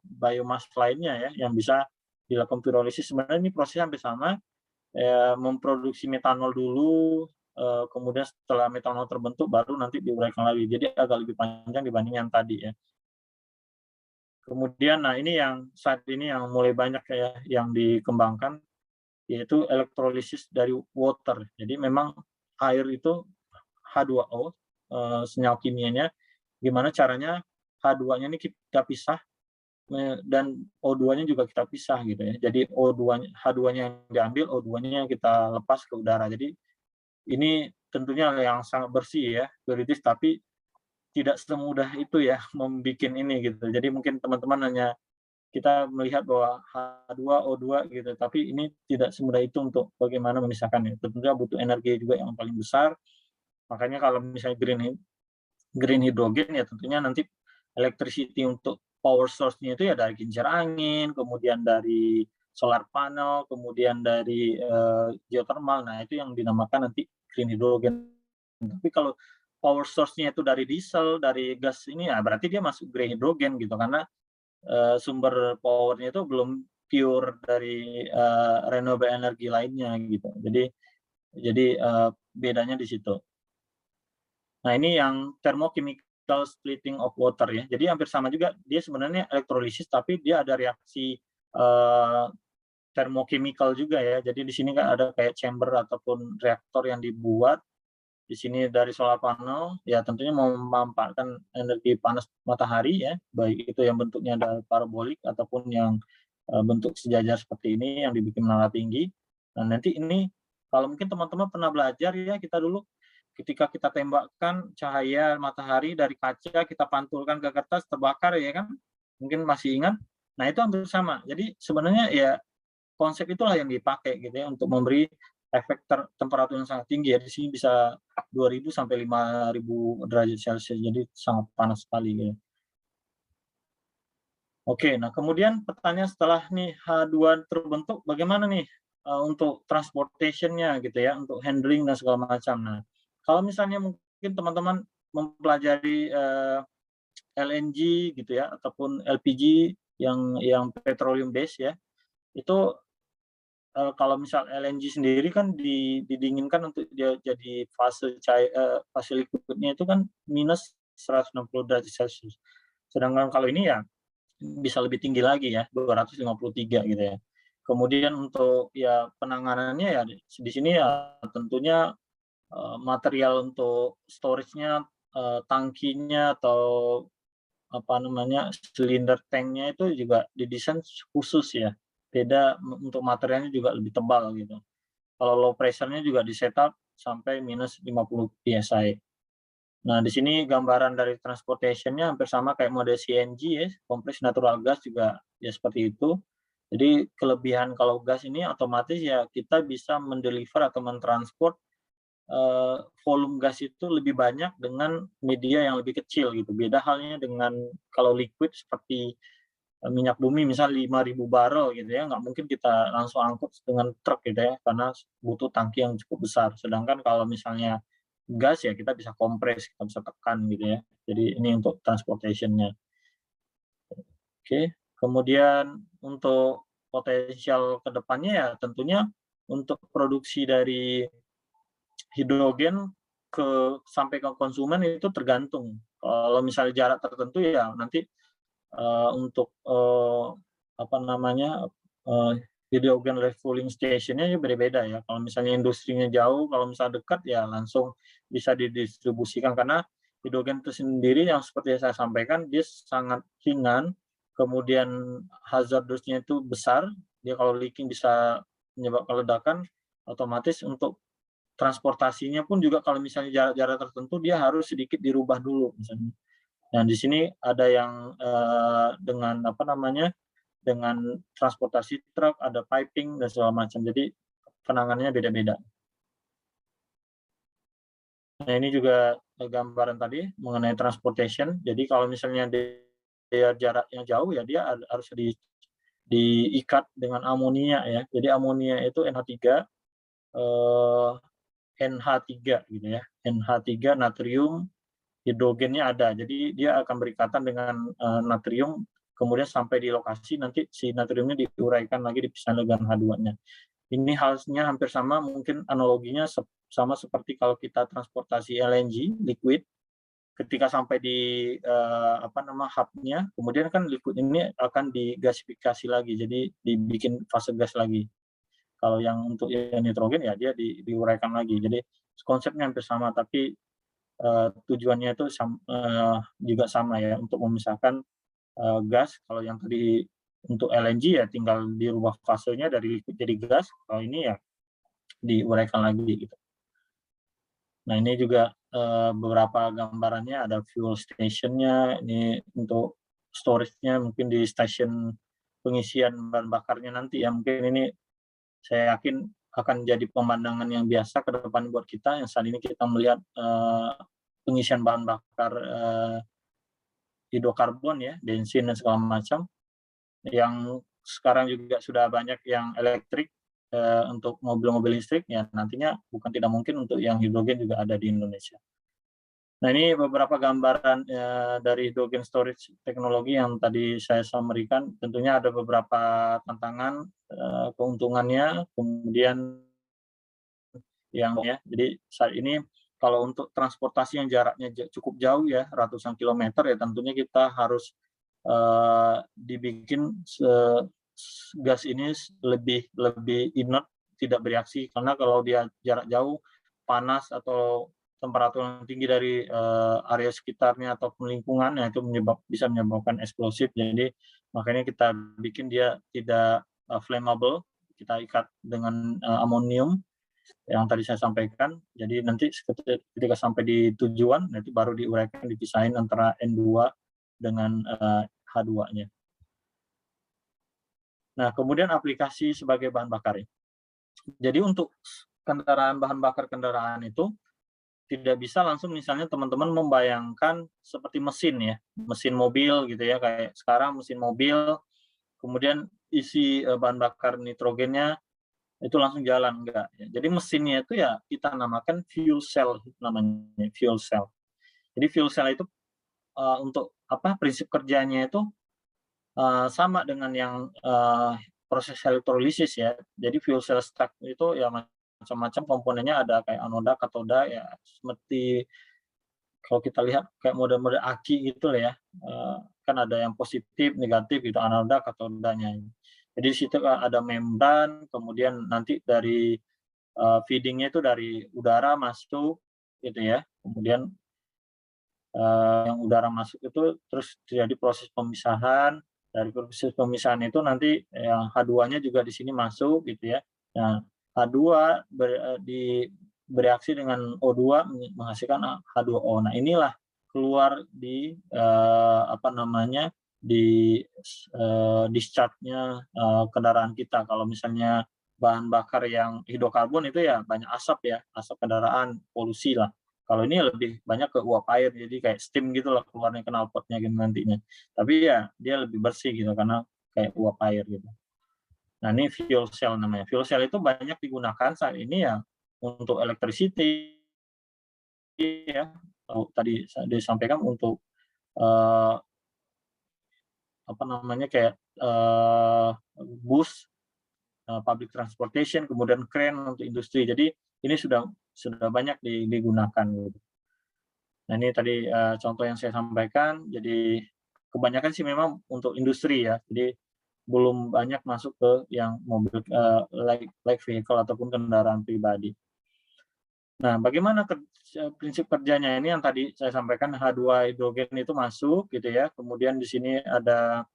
biomass lainnya ya, yang bisa dilakukan pyrolysis. Sebenarnya ini prosesnya hampir sama, memproduksi metanol dulu, kemudian setelah metanol terbentuk baru nanti diuraikan lagi. Jadi agak lebih panjang dibanding yang tadi ya. Kemudian, nah ini yang saat ini yang mulai banyak ya yang dikembangkan, yaitu elektrolisis dari water. Jadi memang air itu H2O, senyawa kimianya, gimana caranya H2-nya ini kita pisah, dan O2-nya juga kita pisah gitu ya. Jadi H2-nya yang diambil, O2-nya kita lepas ke udara. Jadi ini tentunya yang sangat bersih ya, puritis, tapi tidak semudah itu ya membuat ini gitu. Jadi mungkin teman-teman hanya kita melihat bahwa H2O2 gitu, tapi ini tidak semudah itu untuk bagaimana memisahkannya. Tentunya butuh energi juga yang paling besar. Makanya kalau misalnya green hydrogen ya tentunya nanti electricity untuk power source-nya itu ya dari kincir angin, kemudian dari solar panel, kemudian dari geothermal. Nah, itu yang dinamakan nanti green hydrogen. Tapi kalau power source-nya itu dari diesel, dari gas ini ya berarti dia masuk green hydrogen gitu, karena sumber power-nya itu belum pure dari renewable energy lainnya gitu. Jadi bedanya di situ. Nah, ini yang thermochemical splitting of water ya. Jadi hampir sama juga, dia sebenarnya elektrolisis tapi dia ada reaksi thermochemical juga ya. Jadi di sini kan ada kayak chamber ataupun reaktor yang dibuat di sini dari solar panel, ya tentunya memanfaatkan energi panas matahari ya, baik itu yang bentuknya ada parabolik ataupun yang bentuk sejajar seperti ini yang dibikin menara tinggi. Nah, nanti ini kalau mungkin teman-teman pernah belajar ya, kita dulu ketika kita tembakkan cahaya matahari dari kaca, kita pantulkan ke kertas, terbakar ya kan, mungkin masih ingat. Nah, itu hampir sama. Jadi sebenarnya ya konsep itulah yang dipakai gitu ya untuk memberi efek temperatur yang sangat tinggi ya. Di sini bisa 2000 sampai 5000 derajat Celcius. Jadi sangat panas sekali gitu. Oke, nah kemudian pertanyaan setelah nih H2 terbentuk, bagaimana nih untuk transportation-nya gitu ya, untuk handling dan segala macam. Nah, kalau misalnya mungkin teman-teman mempelajari LNG gitu ya, ataupun LPG yang petroleum base ya, itu kalau misal LNG sendiri kan didinginkan untuk dia jadi fase liquidnya itu kan minus 160 derajat Celcius. Sedangkan kalau ini ya bisa lebih tinggi lagi ya, 253 gitu ya. Kemudian untuk ya penanganannya ya di sini ya tentunya material untuk storage-nya, tangkinya atau apa namanya, silinder tanknya itu juga didesain khusus ya. Beda untuk materialnya juga lebih tebal gitu. Kalau low pressure-nya juga di-setup sampai minus 50 PSI. Nah, di sini gambaran dari transportation-nya hampir sama kayak mode CNG ya, compressed natural gas juga ya seperti itu. Jadi kelebihan kalau gas ini otomatis ya kita bisa mendeliver atau mentransport volume gas itu lebih banyak dengan media yang lebih kecil gitu. Beda halnya dengan kalau liquid seperti minyak bumi misal 5.000 barel gitu ya, nggak mungkin kita langsung angkut dengan truk gitu ya, karena butuh tangki yang cukup besar. Sedangkan kalau misalnya gas ya kita bisa kompres, kita bisa tekan gitu ya. Jadi ini untuk transportation-nya. Oke, kemudian untuk potensial ke depannya ya tentunya untuk produksi dari hidrogen sampai ke konsumen itu tergantung. Kalau misalnya jarak tertentu ya nanti untuk apa namanya, hidrogen refueling station-nya berbeda ya. Kalau misalnya industrinya jauh, kalau misalnya dekat ya langsung bisa didistribusikan, karena hidrogen itu sendiri yang seperti yang saya sampaikan dia sangat ringan, kemudian hazardous-nya itu besar, dia kalau leaking bisa menyebabkan ledakan, otomatis untuk transportasinya pun juga kalau misalnya jarak-jarak tertentu dia harus sedikit dirubah dulu misalnya. Nah, di sini ada yang dengan apa namanya, dengan transportasi truk, ada piping dan segala macam. Jadi penanganannya beda-beda. Nah, ini juga gambaran tadi mengenai transportation. Jadi kalau misalnya dia jaraknya jauh ya dia harus diikat dengan amonia ya. Jadi amonia itu NH3, NH3 gitu ya. NH3 natrium hidrogennya ada. Jadi dia akan berikatan dengan natrium, kemudian sampai di lokasi nanti si natriumnya diuraikan lagi dipisah dengan H2-nya. Ini halnya hampir sama, mungkin analoginya sama seperti kalau kita transportasi LNG liquid, ketika sampai di hub-nya, kemudian kan liquid ini akan digasifikasi lagi, jadi dibikin fase gas lagi. Kalau yang untuk yang nitrogen ya dia diuraikan lagi. Jadi konsepnya hampir sama, tapi tujuannya itu juga sama ya, untuk memisahkan gas. Kalau yang tadi untuk LNG ya tinggal dirubah fasenya dari liquid jadi gas, kalau ini ya diuraikan lagi gitu. Nah, ini juga beberapa gambarannya, ada fuel station-nya, ini untuk storage-nya mungkin di stasiun pengisian bahan bakarnya nanti ya, mungkin ini saya yakin akan jadi pemandangan yang biasa ke depan buat kita, yang saat ini kita melihat pengisian bahan bakar hidrokarbon ya, bensin dan segala macam, yang sekarang juga sudah banyak yang elektrik untuk mobil-mobil listrik, ya nantinya bukan tidak mungkin untuk yang hidrogen juga ada di Indonesia. Nah, ini beberapa gambaran dari hydrogen storage teknologi yang tadi saya summary-kan. Tentunya ada beberapa tantangan, keuntungannya, kemudian yang ya, jadi saat ini kalau untuk transportasi yang jaraknya cukup jauh ya, ratusan kilometer ya, tentunya kita harus dibikin gas ini lebih inert, tidak bereaksi, karena kalau dia jarak jauh, panas atau temperatur yang tinggi dari area sekitarnya atau lingkungannya itu bisa menyebabkan eksplosif. Jadi makanya kita bikin dia tidak flammable, kita ikat dengan amonium yang tadi saya sampaikan. Jadi nanti ketika sampai di tujuan, nanti baru diuraikan, dipisahin antara N2 dengan H2-nya. Nah, kemudian aplikasi sebagai bahan bakar. Jadi untuk bahan bakar kendaraan itu tidak bisa langsung misalnya teman-teman membayangkan seperti mesin ya, mesin mobil gitu ya, kayak sekarang mesin mobil, kemudian isi bahan bakar nitrogennya itu langsung jalan, enggak. Jadi mesinnya itu ya kita namakan fuel cell namanya, fuel cell. Jadi fuel cell itu untuk prinsip kerjanya itu sama dengan yang proses elektrolisis ya. Jadi fuel cell stack itu ya macam-macam komponennya, ada kayak anoda, katoda ya, seperti kalau kita lihat kayak model-model aki gitu lah ya. Kan ada yang positif, negatif gitu, anoda, katodanya. Jadi di situ ada membran, kemudian nanti dari feeding-nya itu dari udara masuk gitu ya. Kemudian yang udara masuk itu terus terjadi proses pemisahan. Dari proses pemisahan itu nanti yang H2-nya juga di sini masuk gitu ya. Nah, H2 bereaksi dengan O2 menghasilkan H2O. Nah, inilah keluar di discharge-nya kendaraan kita. Kalau misalnya bahan bakar yang hidrokarbon itu ya banyak asap ya, asap kendaraan, polusi lah. Kalau ini lebih banyak ke uap air, jadi kayak steam gitu lah keluarnya knalpotnya gitu nantinya. Tapi ya dia lebih bersih gitu karena kayak uap air gitu. Nah, ini fuel cell namanya. Fuel cell itu banyak digunakan saat ini ya untuk electricity ya. Tadi disampaikan untuk kayak bus, public transportation, kemudian crane untuk industri. Jadi ini sudah banyak digunakan gitu. Nah, ini tadi contoh yang saya sampaikan. Jadi kebanyakan sih memang untuk industri ya. Jadi belum banyak masuk ke yang mobil light vehicle ataupun kendaraan pribadi. Nah, bagaimana prinsip kerjanya ini yang tadi saya sampaikan, H2 hidrogen itu masuk gitu ya. Kemudian di sini ada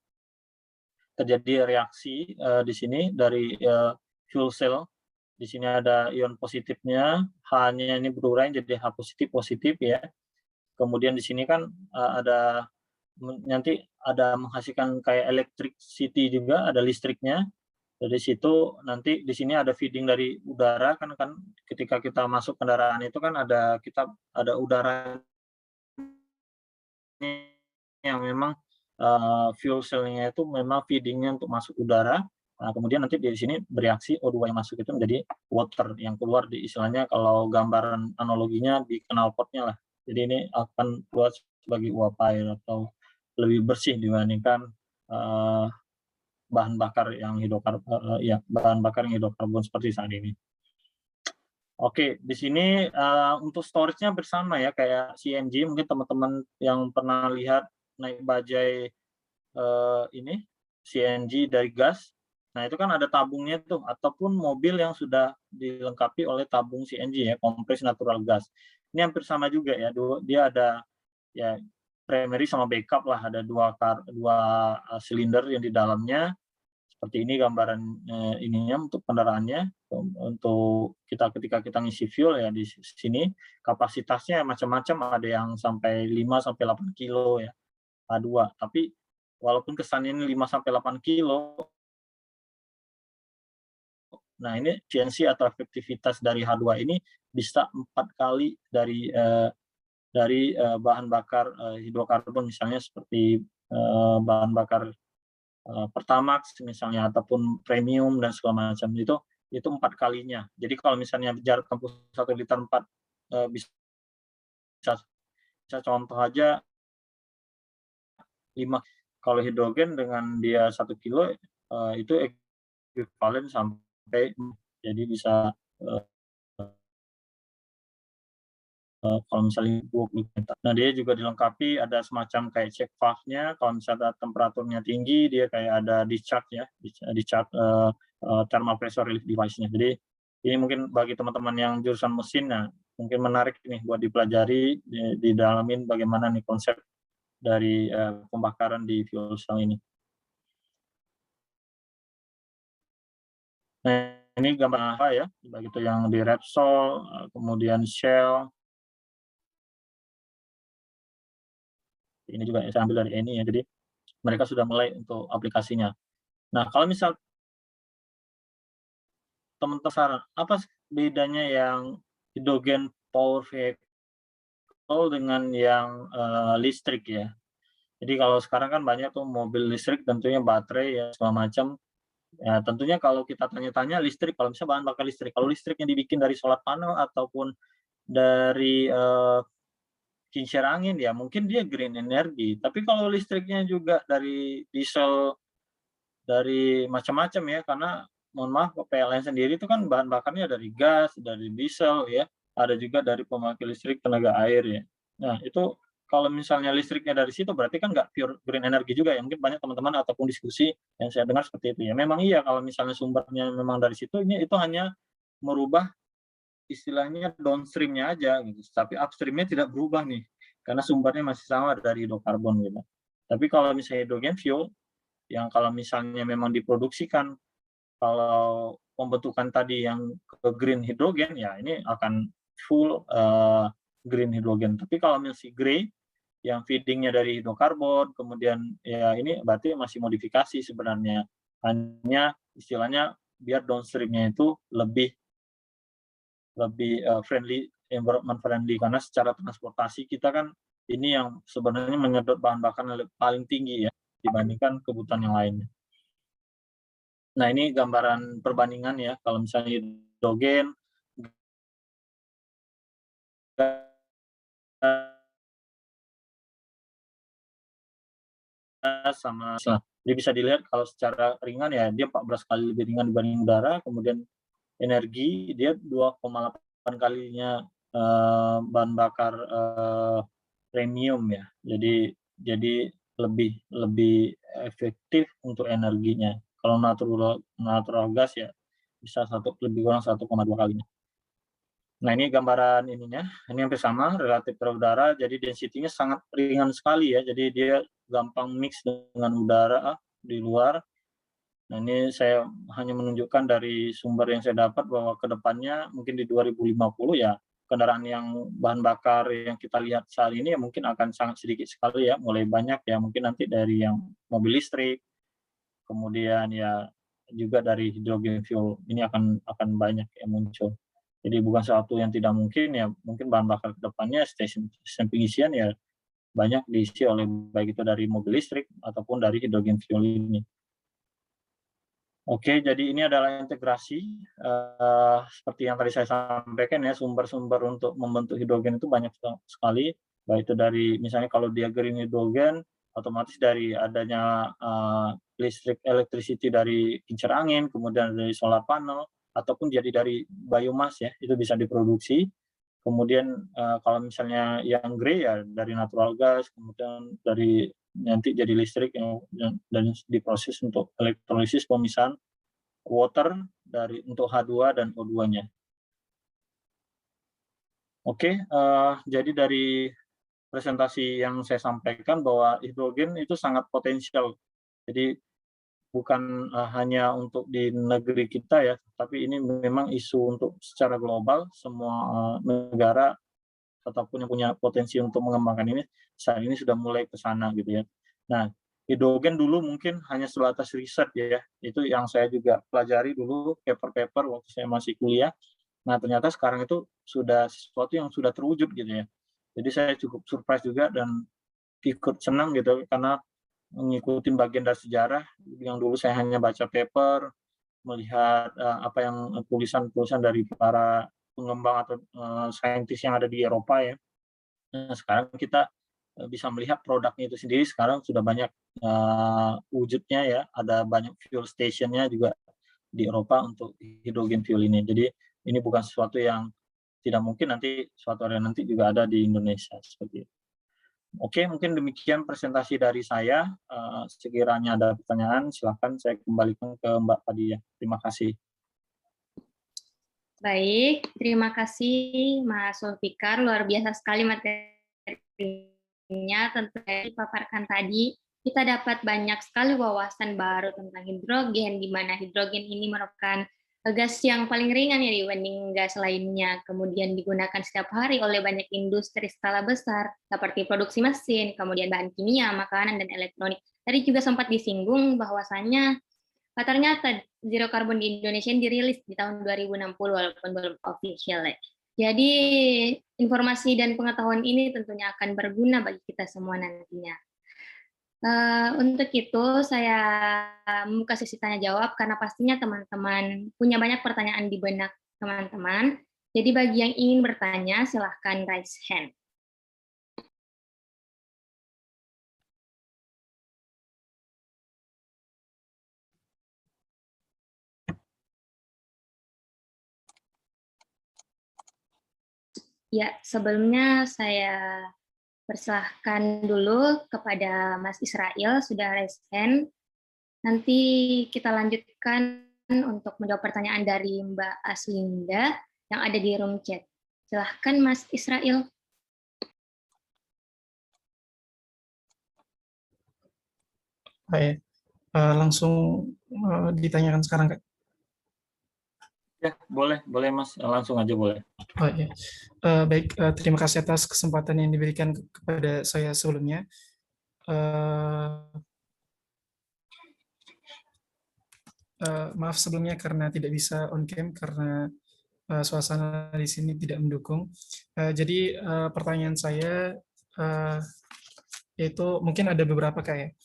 terjadi reaksi di sini dari fuel cell. Di sini ada ion positifnya, H-nya ini berurai jadi H positif ya. Kemudian di sini kan ada nanti ada menghasilkan kayak electricity juga, ada listriknya. Dari situ nanti di sini ada feeding dari udara, kan kan ketika kita masuk kendaraan itu kan kita ada udara yang memang, fuel cell-nya itu memang feeding-nya untuk masuk udara. Nah, kemudian nanti di sini bereaksi O2 yang masuk itu menjadi water yang keluar istilahnya kalau gambaran analoginya di knalpotnya lah. Jadi ini akan keluar sebagai uap air atau lebih bersih dibandingkan, eee, bahan bakar yang bahan bakar yang hidrokarbon seperti saat ini. Oke, di sini, untuk storage-nya bersama ya kayak CNG, mungkin teman-teman yang pernah lihat naik bajai, ini CNG dari gas. Nah, itu kan ada tabungnya tuh, ataupun mobil yang sudah dilengkapi oleh tabung CNG ya, compressed natural gas. Ini hampir sama juga ya, dia ada ya primary sama backup lah, ada dua silinder yang di dalamnya. Seperti ini gambaran, ininya untuk kendaraannya, untuk ketika kita ngisi fuel ya di sini kapasitasnya macam-macam, ada yang sampai 5 sampai 8 kilo ya, H2. Tapi walaupun kesannya ini 5 sampai 8 kilo, nah ini efisiensi atau efektivitas dari H2 ini bisa 4 kali dari bahan bakar, hidrokarbon misalnya seperti, bahan bakar, Pertamax misalnya ataupun premium dan segala macam itu 4 kalinya. Jadi kalau misalnya jarak tempuh 1 liter 4, bisa bisa contoh aja 5. Kalau hidrogen dengan dia 1 kilo, itu ekuivalen sampai jadi bisa, eee kalau misalnya 20 juta. Nah, dia juga dilengkapi ada semacam kayak cek valve-nya, kalau misalnya temperaturnya tinggi, dia kayak ada discharge ya, discharge, thermal pressure relief device-nya. Jadi, ini mungkin bagi teman-teman yang jurusan mesin, nah, mungkin menarik nih buat dipelajari, didalamin bagaimana nih konsep dari, pembakaran di fuel cell ini. Nah, ini gambar apa ya, baik itu yang di Repsol, kemudian Shell, ini juga saya ambil dari Eni ya, jadi mereka sudah mulai untuk aplikasinya. Nah, kalau misal teman-teman saran, apa bedanya yang hydrogen power vehicle dengan yang, listrik ya? Jadi kalau sekarang kan banyak tuh mobil listrik tentunya baterai ya segala macam, ya tentunya kalau kita tanya-tanya listrik, kalau misalnya bahan bakar listrik, kalau listriknya dibikin dari solar panel ataupun dari, kincir angin ya mungkin dia green energy, tapi kalau listriknya juga dari diesel, dari macam-macam ya, karena mohon maaf PLN sendiri itu kan bahan bakarnya dari gas, dari diesel ya, ada juga dari pembangkit listrik tenaga air ya. Nah itu kalau misalnya listriknya dari situ berarti kan nggak pure green energy juga ya, mungkin banyak teman-teman ataupun diskusi yang saya dengar seperti itu ya. Memang iya kalau misalnya sumbernya memang dari situ, itu hanya merubah istilahnya downstream-nya aja gitu, tapi upstream-nya tidak berubah nih, karena sumbernya masih sama dari hidrokarbon gitu. Tapi kalau misalnya hydrogen fuel, yang kalau misalnya memang diproduksikan, kalau pembentukan tadi yang ke green hydrogen, ya ini akan full, green hydrogen. Tapi kalau masih grey, yang feeding-nya dari hidrokarbon, kemudian ya ini berarti masih modifikasi sebenarnya. Hanya istilahnya biar downstream-nya itu lebih lebih, friendly, environment friendly, karena secara transportasi kita kan ini yang sebenarnya menyedot bahan bakar paling tinggi ya, dibandingkan kebutuhan yang lainnya. Nah, ini gambaran perbandingan ya, kalau misalnya hidrogen, gas, sama jadi bisa dilihat kalau secara ringan ya dia 14 kali lebih ringan dibanding udara, kemudian energi dia 2,8 kalinya, bahan bakar, premium ya. Jadi lebih lebih efektif untuk energinya. Kalau natural natural gas ya bisa lebih kurang 1,2 kalinya. Nah, ini gambaran ininya, ini hampir sama relatif ke udara, jadi density-nya sangat ringan sekali ya, jadi dia gampang mix dengan udara di luar. Nah, ini saya hanya menunjukkan dari sumber yang saya dapat bahwa ke depannya mungkin di 2050 ya, kendaraan yang bahan bakar yang kita lihat saat ini ya mungkin akan sangat sedikit sekali ya, mulai banyak ya mungkin nanti dari yang mobil listrik, kemudian ya juga dari hidrogen fuel ini akan banyak yang muncul. Jadi bukan sesuatu yang tidak mungkin ya, mungkin bahan bakar ke depannya stasiun pengisian ya banyak diisi oleh baik itu dari mobil listrik ataupun dari hidrogen fuel ini. Oke, jadi ini adalah integrasi, seperti yang tadi saya sampaikan ya, sumber-sumber untuk membentuk hidrogen itu banyak sekali, baik itu dari misalnya kalau dia green hidrogen, otomatis dari adanya, listrik electricity dari kincir angin, kemudian dari solar panel, ataupun jadi dari biomass ya, itu bisa diproduksi. Kemudian, kalau misalnya yang grey ya dari natural gas, kemudian dari nanti jadi listrik yang dan diproses untuk elektrolisis pemisahan water dari untuk H2 dan O2-nya. Oke, jadi dari presentasi yang saya sampaikan bahwa hidrogen itu sangat potensial. Jadi bukan, hanya untuk di negeri kita ya, tapi ini memang isu untuk secara global semua, negara ataupun yang punya potensi untuk mengembangkan ini, saat ini sudah mulai ke sana gitu ya. Nah, hidrogen dulu mungkin hanya sebatas riset ya, itu yang saya juga pelajari dulu paper-paper waktu saya masih kuliah. Nah, ternyata sekarang itu sudah sesuatu yang sudah terwujud gitu ya. Jadi saya cukup surprise juga dan ikut senang gitu karena mengikuti bagian dari sejarah yang dulu saya hanya baca paper, melihat, apa yang tulisan-tulisan dari para pengembang atau, saintis yang ada di Eropa ya. Nah, sekarang kita, bisa melihat produknya itu sendiri sekarang sudah banyak, wujudnya ya, ada banyak fuel station-nya juga di Eropa untuk hidrogen fuel ini. Jadi ini bukan sesuatu yang tidak mungkin nanti suatu hari nanti juga ada di Indonesia, seperti itu. Oke, mungkin demikian presentasi dari saya, sekiranya ada pertanyaan silakan saya kembalikan ke Mbak Fadia. Terima kasih. Baik, terima kasih Mas Zulfikar, luar biasa sekali materinya, tentu dipaparkan tadi. Kita dapat banyak sekali wawasan baru tentang hidrogen, di mana hidrogen ini merupakan gas yang paling ringan ya dibanding gas lainnya, kemudian digunakan setiap hari oleh banyak industri skala besar, seperti produksi mesin, kemudian bahan kimia, makanan, dan elektronik. Tadi juga sempat disinggung bahwasannya ternyata zero carbon di Indonesia dirilis di tahun 2060 walaupun belum official ya. Jadi informasi dan pengetahuan ini tentunya akan berguna bagi kita semua nantinya. Untuk itu saya membuka sesi tanya jawab karena pastinya teman-teman punya banyak pertanyaan di benak teman-teman. Jadi bagi yang ingin bertanya silahkan raise hand. Ya, sebelumnya saya persilahkan dulu kepada Mas Israel, sudah raise hand. Nanti kita lanjutkan untuk menjawab pertanyaan dari Mbak Aslinda yang ada di room chat. Silahkan Mas Israel. Baik, langsung ditanyakan sekarang, Kak. Ya, boleh Mas, langsung aja boleh. Oh, ya. Baik, terima kasih atas kesempatan yang diberikan kepada saya sebelumnya. Maaf sebelumnya karena tidak bisa on cam karena suasana di sini tidak mendukung. Jadi pertanyaan saya yaitu mungkin ada beberapa kayak.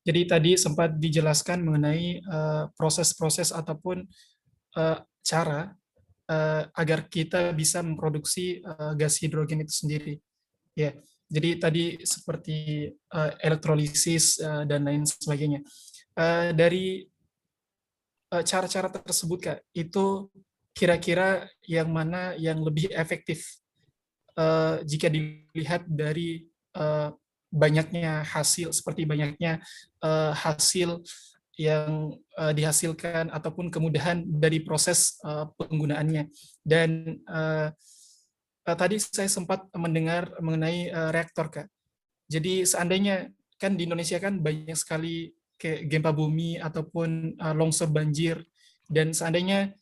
Jadi tadi sempat dijelaskan mengenai proses-proses ataupun cara agar kita bisa memproduksi gas hidrogen itu sendiri. Ya, jadi tadi seperti elektrolisis dan lain sebagainya. Dari cara-cara tersebut, Kak, itu kira-kira yang mana yang lebih efektif jika dilihat dari banyaknya hasil, seperti banyaknya hasil yang dihasilkan ataupun kemudahan dari proses penggunaannya. Dan tadi saya sempat mendengar mengenai reaktor, Kak. Jadi seandainya kan di Indonesia kan banyak sekali kayak gempa bumi ataupun longsor banjir, dan seandainya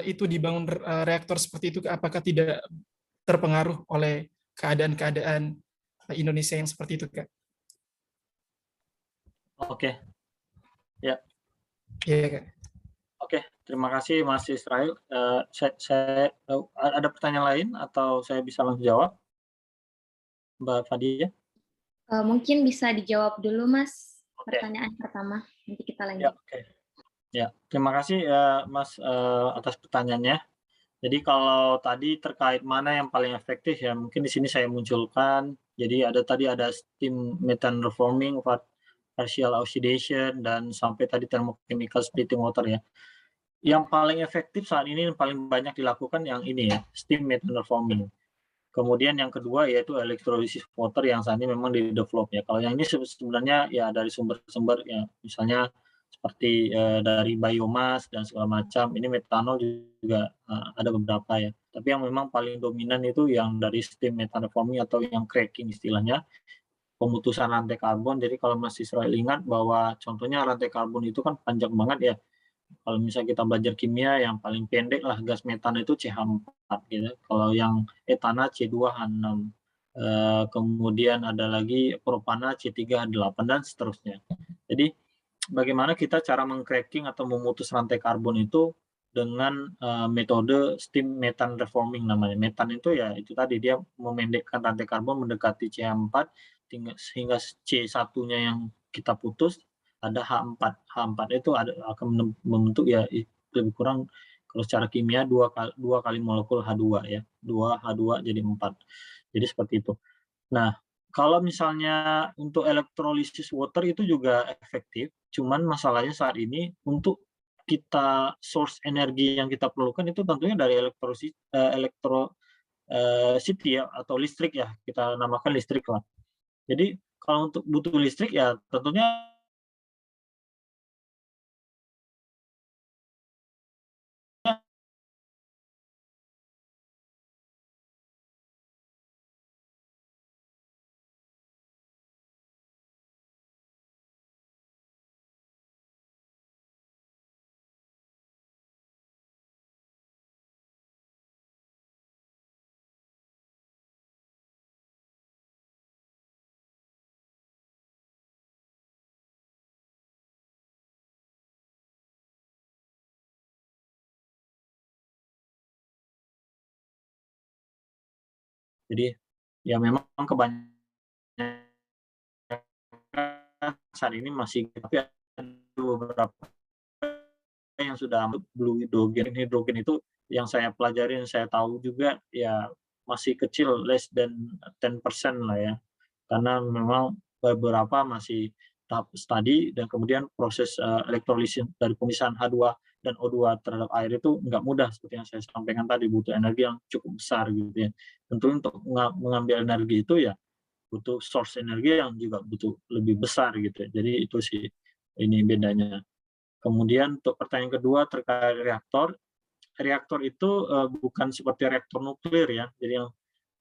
itu dibangun reaktor seperti itu, apakah tidak terpengaruh oleh keadaan-keadaan Indonesia yang seperti itu, Kak. Oke, ya. Iya, Kak. Oke, terima kasih Mas Israel. Ada pertanyaan lain atau saya bisa langsung jawab, Mbak Fadia? Mungkin bisa dijawab dulu, Mas, Oke, pertanyaan pertama, nanti kita ya, lanjut. oke. Ya, terima kasih ya Mas atas pertanyaannya. Jadi kalau tadi terkait mana yang paling efektif ya, mungkin di sini saya munculkan. Jadi ada steam methane reforming, partial oxidation, dan sampai tadi thermochemical splitting water ya. Yang paling efektif saat ini yang paling banyak dilakukan yang ini ya, steam methane reforming. Kemudian yang kedua yaitu electrolysis water yang saat ini memang di-develop ya. Kalau yang ini sebenarnya ya dari sumber-sumber ya, misalnya seperti dari biomas dan segala macam. Ini metanol juga ada beberapa ya. Tapi yang memang paling dominan itu yang dari steam methane reforming atau yang cracking istilahnya, pemutusan rantai karbon. Jadi kalau Mas Israel ingat bahwa contohnya rantai karbon itu kan panjang banget ya. Kalau misalnya kita belajar kimia yang paling pendek lah gas metan itu CH4 gitu. Kalau yang etana C2H6. Kemudian ada lagi propana C3H8 dan seterusnya. Jadi bagaimana kita cara meng-cracking atau memutus rantai karbon itu dengan metode steam methane reforming namanya. Metan itu ya itu tadi dia memendekkan rantai karbon mendekati CH4 sehingga C1-nya yang kita putus ada H4. H4 itu akan membentuk ya lebih kurang kalau secara kimia dua kali molekul H2 ya. 2H2 jadi 4. Jadi seperti itu. Nah, kalau misalnya untuk electrolysis water itu juga efektif, cuman masalahnya saat ini untuk kita source energi yang kita perlukan itu tentunya dari city ya atau listrik ya, kita namakan listrik lah. Jadi kalau untuk butuh listrik ya tentunya jadi ya memang kebanyakan saat ini masih tapi ada beberapa yang sudah blue hidrogen itu yang saya pelajari yang saya tahu juga ya masih kecil less than 10% lah ya. Karena memang beberapa masih tahap studi dan kemudian proses elektrolisis dari pemisahan H2 dan O2 terhadap air itu nggak mudah seperti yang saya sampaikan tadi, butuh energi yang cukup besar gitu ya. Tentu untuk mengambil energi itu ya butuh source energi yang juga butuh lebih besar gitu ya. Jadi itu sih ini bedanya. Kemudian untuk pertanyaan kedua terkait reaktor, reaktor itu bukan seperti reaktor nuklir ya. Jadi yang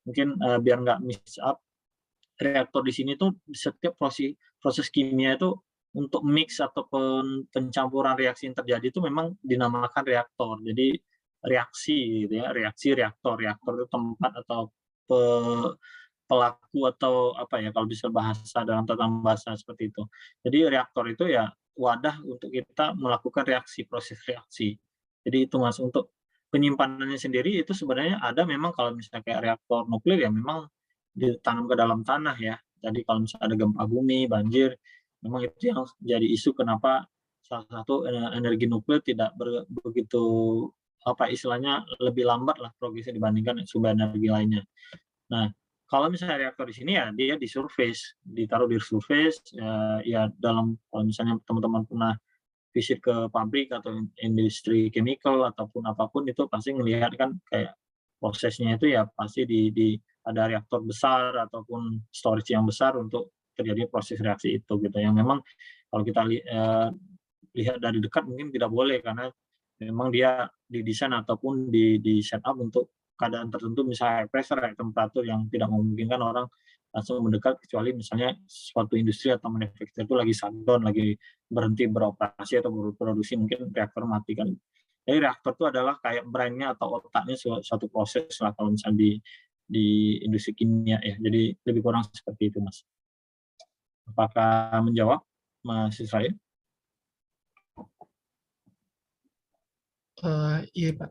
mungkin biar nggak mix up, reaktor di sini tuh setiap proses kimia itu untuk mix ataupun pencampuran reaksi yang terjadi itu memang dinamakan reaktor. Jadi reaksi gitu ya, reaksi reaktor. Reaktor itu tempat atau pelaku atau apa ya kalau bisa bahasa dalam tata bahasa seperti itu. Jadi reaktor itu ya wadah untuk kita melakukan reaksi, proses reaksi. Jadi itu Mas, untuk penyimpanannya sendiri itu sebenarnya ada memang kalau misalnya kayak reaktor nuklir ya memang ditanam ke dalam tanah ya. Jadi kalau misalnya ada gempa bumi, banjir, memang itu yang jadi isu kenapa salah satu energi nuklir tidak begitu apa istilahnya lebih lambat lah progresnya dibandingkan sumber energi lainnya. Nah, kalau misalnya reaktor di sini ya dia di surface, ditaruh di surface ya dalam kalau misalnya teman-teman pernah visit ke pabrik atau industri chemical ataupun apapun itu pasti ngelihat kan kayak prosesnya itu ya pasti di ada reaktor besar ataupun storage yang besar untuk terjadi proses reaksi itu gitu. Yang memang kalau kita lihat dari dekat mungkin tidak boleh karena memang dia didesain ataupun di set up untuk keadaan tertentu misalnya pressure, temperatur yang tidak memungkinkan orang langsung mendekat kecuali misalnya suatu industri atau manufacturer itu lagi shutdown, lagi berhenti beroperasi atau berproduksi mungkin reaktor mati kan. Jadi reaktor itu adalah kayak brain-nya atau otaknya suatu proses lah kalau misalnya di industri kimia ya. Jadi lebih kurang seperti itu, Mas. Apakah menjawab, Mas Israel? Iya, Pak.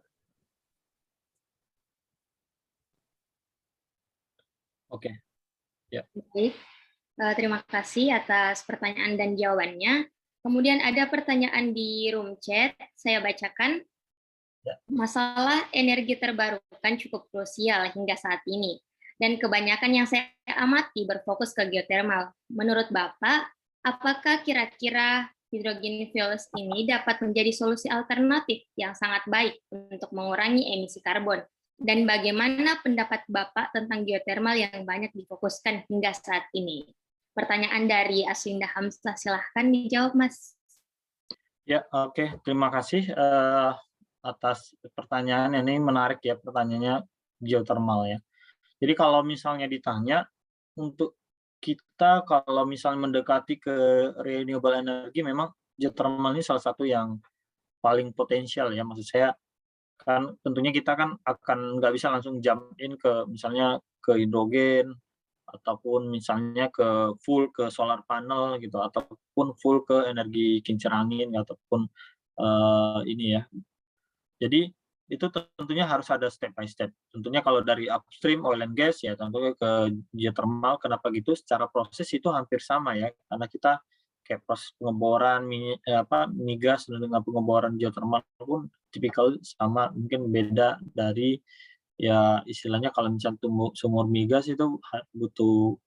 Oke, ya. Baik, terima kasih atas pertanyaan dan jawabannya. Kemudian ada pertanyaan di room chat, saya bacakan. Ya. Masalah energi terbarukan cukup krusial hingga saat ini, dan kebanyakan yang saya amati berfokus ke geothermal. Menurut Bapak, apakah kira-kira hidrogen fuels ini dapat menjadi solusi alternatif yang sangat baik untuk mengurangi emisi karbon? Dan bagaimana pendapat Bapak tentang geothermal yang banyak difokuskan hingga saat ini? Pertanyaan dari Aslinda Hamzah, silahkan dijawab, Mas. Ya, oke. Terima kasih atas pertanyaan ini, menarik ya pertanyaannya, geothermal ya. Jadi kalau misalnya ditanya, untuk kita kalau misalnya mendekati ke renewable energy, memang geothermal ini salah satu yang paling potensial ya. Maksud saya, kan tentunya kita kan akan nggak bisa langsung jump in ke misalnya ke hidrogen, ataupun misalnya full ke solar panel gitu, ataupun full ke energi kincir angin, ataupun ini ya. Jadi itu tentunya harus ada step by step. Tentunya kalau dari upstream oil and gas ya tentunya ke geothermal. Kenapa gitu? Secara proses itu hampir sama ya, karena kita kayak proses pengeboran migas dengan pengeboran geothermal pun tipikal sama, mungkin beda dari ya istilahnya kalau misalnya sumur migas itu butuh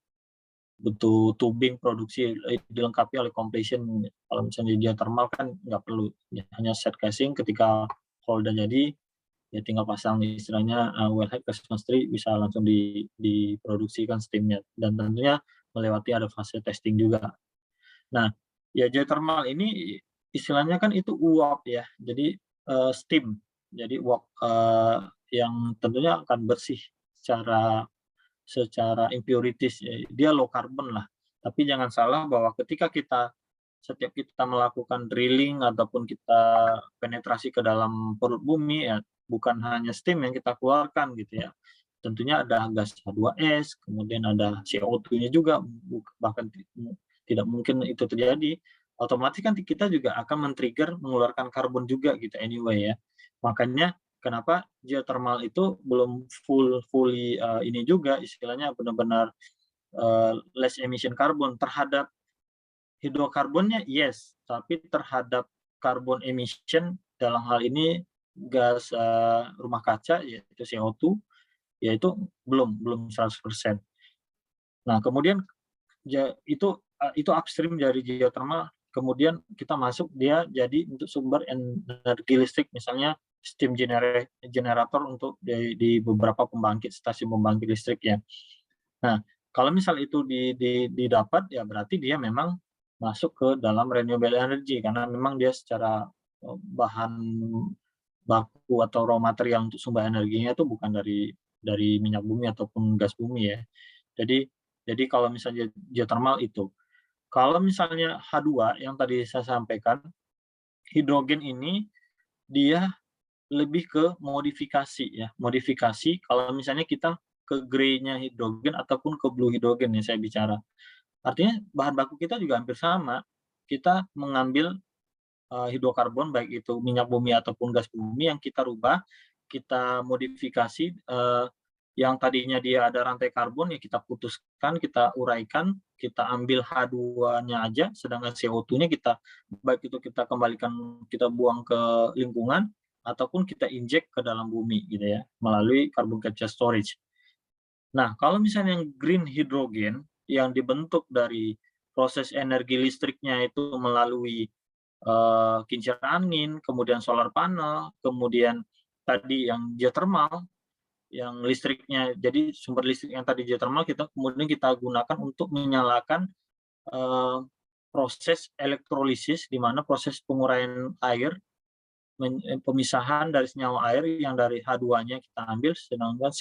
butuh tubing produksi, dilengkapi oleh completion. Kalau misalnya geothermal kan nggak perlu, ya, hanya set casing, ketika hole udah jadi, ya tinggal pasang istilahnya wellhead ke chemistry, bisa langsung diproduksikan steamnya, dan tentunya melewati ada fase testing juga. Nah, ya geothermal ini istilahnya kan itu uap ya, jadi steam, jadi uap yang tentunya akan bersih secara secara impurities, dia low carbon lah. Tapi jangan salah bahwa setiap kita melakukan drilling ataupun kita penetrasi ke dalam perut bumi ya, bukan hanya steam yang kita keluarkan gitu ya. Tentunya ada gas H2S, kemudian ada CO2-nya juga, bahkan tidak mungkin itu terjadi. Otomatis kan kita juga akan men-trigger mengeluarkan karbon juga gitu anyway ya. Makanya kenapa geothermal itu belum fully ini juga istilahnya benar-benar less emission carbon terhadap hidrokarbonnya, yes, tapi terhadap carbon emission dalam hal ini gas rumah kaca yaitu CO2, yaitu belum 100%. Nah, kemudian itu upstream dari geothermal, kemudian kita masuk dia jadi untuk sumber energi listrik, misalnya steam generator untuk di beberapa stasiun pembangkit listrik ya. Nah, kalau misal itu didapat ya berarti dia memang masuk ke dalam renewable energy, karena memang dia secara bahan baku atau raw material untuk sumber energinya itu bukan dari minyak bumi ataupun gas bumi ya. Jadi kalau misalnya geothermal itu. Kalau misalnya H2 yang tadi saya sampaikan, hidrogen ini dia lebih ke modifikasi ya. Modifikasi kalau misalnya kita ke grey-nya hidrogen ataupun ke blue hidrogen ya saya bicara. Artinya bahan baku kita juga hampir sama. Kita mengambil hidrokarbon baik itu minyak bumi ataupun gas bumi yang kita rubah, kita modifikasi, yang tadinya dia ada rantai karbon ya kita putuskan, kita uraikan, kita ambil H2-nya aja, sedangkan CO2-nya baik itu kita kembalikan, kita buang ke lingkungan ataupun kita injek ke dalam bumi gitu ya, melalui carbon capture storage. Nah, kalau misalnya yang green hydrogen yang dibentuk dari proses energi listriknya itu melalui kincir angin, kemudian solar panel, kemudian tadi yang geothermal, yang listriknya, jadi sumber listrik yang tadi geothermal kemudian kita gunakan untuk menyalakan proses elektrolisis, di mana proses penguraian air, pemisahan dari senyawa air yang dari H2-nya kita ambil, sedangkan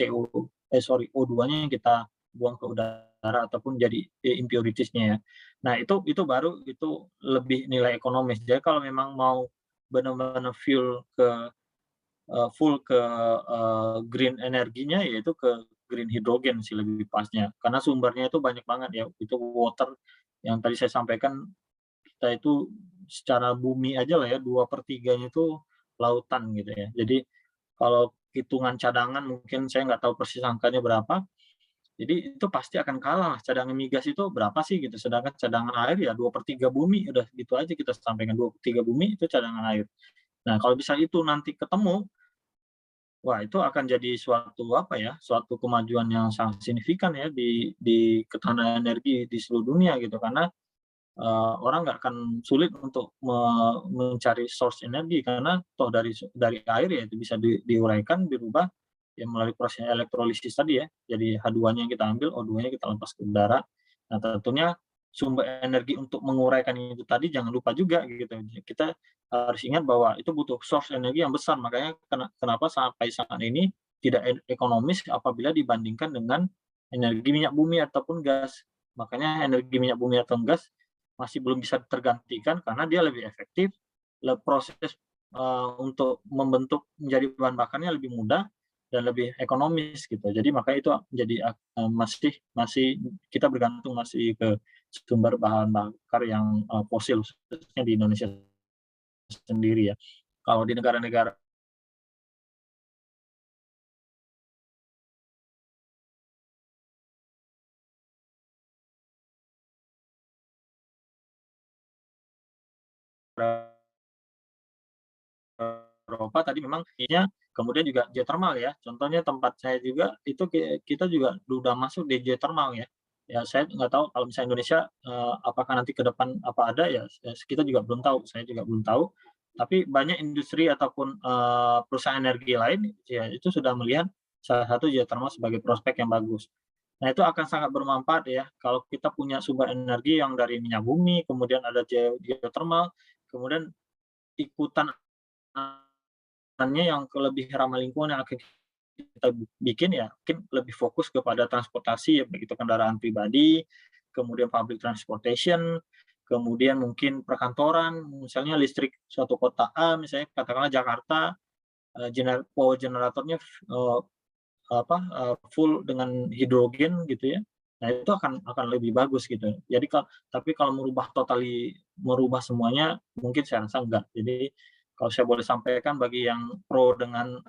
O2-nya yang kita buang ke udara ataupun jadi impurities-nya ya. Nah, itu baru itu lebih nilai ekonomis. Jadi kalau memang mau benar-benar full ke green energinya, yaitu ke green hydrogen sih lebih pasnya, karena sumbernya itu banyak banget ya, itu water yang tadi saya sampaikan, kita itu secara bumi aja lah ya, 2/3-nya itu lautan gitu ya. Jadi kalau hitungan cadangan mungkin saya nggak tahu persis angkanya berapa, jadi itu pasti akan kalah, cadangan migas itu berapa sih gitu, sedangkan cadangan air ya 2/3 bumi, udah gitu aja kita sampaikan, 2/3 bumi itu cadangan air. Nah, kalau bisa itu nanti ketemu, wah itu akan jadi suatu apa ya, suatu kemajuan yang sangat signifikan ya di ketahanan energi di seluruh dunia gitu. Karena, orang nggak akan sulit untuk mencari source energi karena toh dari air ya itu bisa diuraikan, dirubah ya melalui proses elektrolisis tadi ya. Jadi H2-nya yang kita ambil, O2-nya kita lepas ke udara. Nah, tentunya sumber energi untuk menguraikan itu tadi jangan lupa juga gitu. Kita harus ingat bahwa itu butuh source energi yang besar, makanya kenapa sampai saat ini tidak ekonomis apabila dibandingkan dengan energi minyak bumi ataupun gas. Makanya energi minyak bumi atau gas masih belum bisa tergantikan karena dia lebih efektif, proses, untuk membentuk menjadi bahan bakarnya lebih mudah dan lebih ekonomis gitu. Jadi makanya itu jadi masih masih kita bergantung masih ke sumber bahan bakar yang, fosil khususnya di Indonesia sendiri ya. Kalau di negara-negara Eropa tadi memang ininya kemudian juga geothermal ya. Contohnya tempat saya juga itu kita juga udah masuk di geothermal ya. Ya saya nggak tahu kalau misalnya Indonesia, apakah nanti ke depan apa ada ya, kita juga belum tahu, saya juga belum tahu. Tapi banyak industri ataupun, perusahaan energi lain ya itu sudah melihat salah satu geothermal sebagai prospek yang bagus. Nah itu akan sangat bermanfaat ya kalau kita punya sumber energi yang dari minyak bumi, kemudian ada geothermal, kemudian ikutan yang lebih ramah lingkungan yang akan kita bikin ya mungkin lebih fokus kepada transportasi ya, baik itu kendaraan pribadi, kemudian public transportation, kemudian mungkin perkantoran, misalnya listrik suatu kota A, misalnya katakanlah Jakarta, power generatornya full dengan hidrogen gitu ya. Nah itu akan lebih bagus gitu. Jadi tapi kalau merubah semuanya mungkin saya rasa enggak. Jadi kalau saya boleh sampaikan bagi yang pro dengan,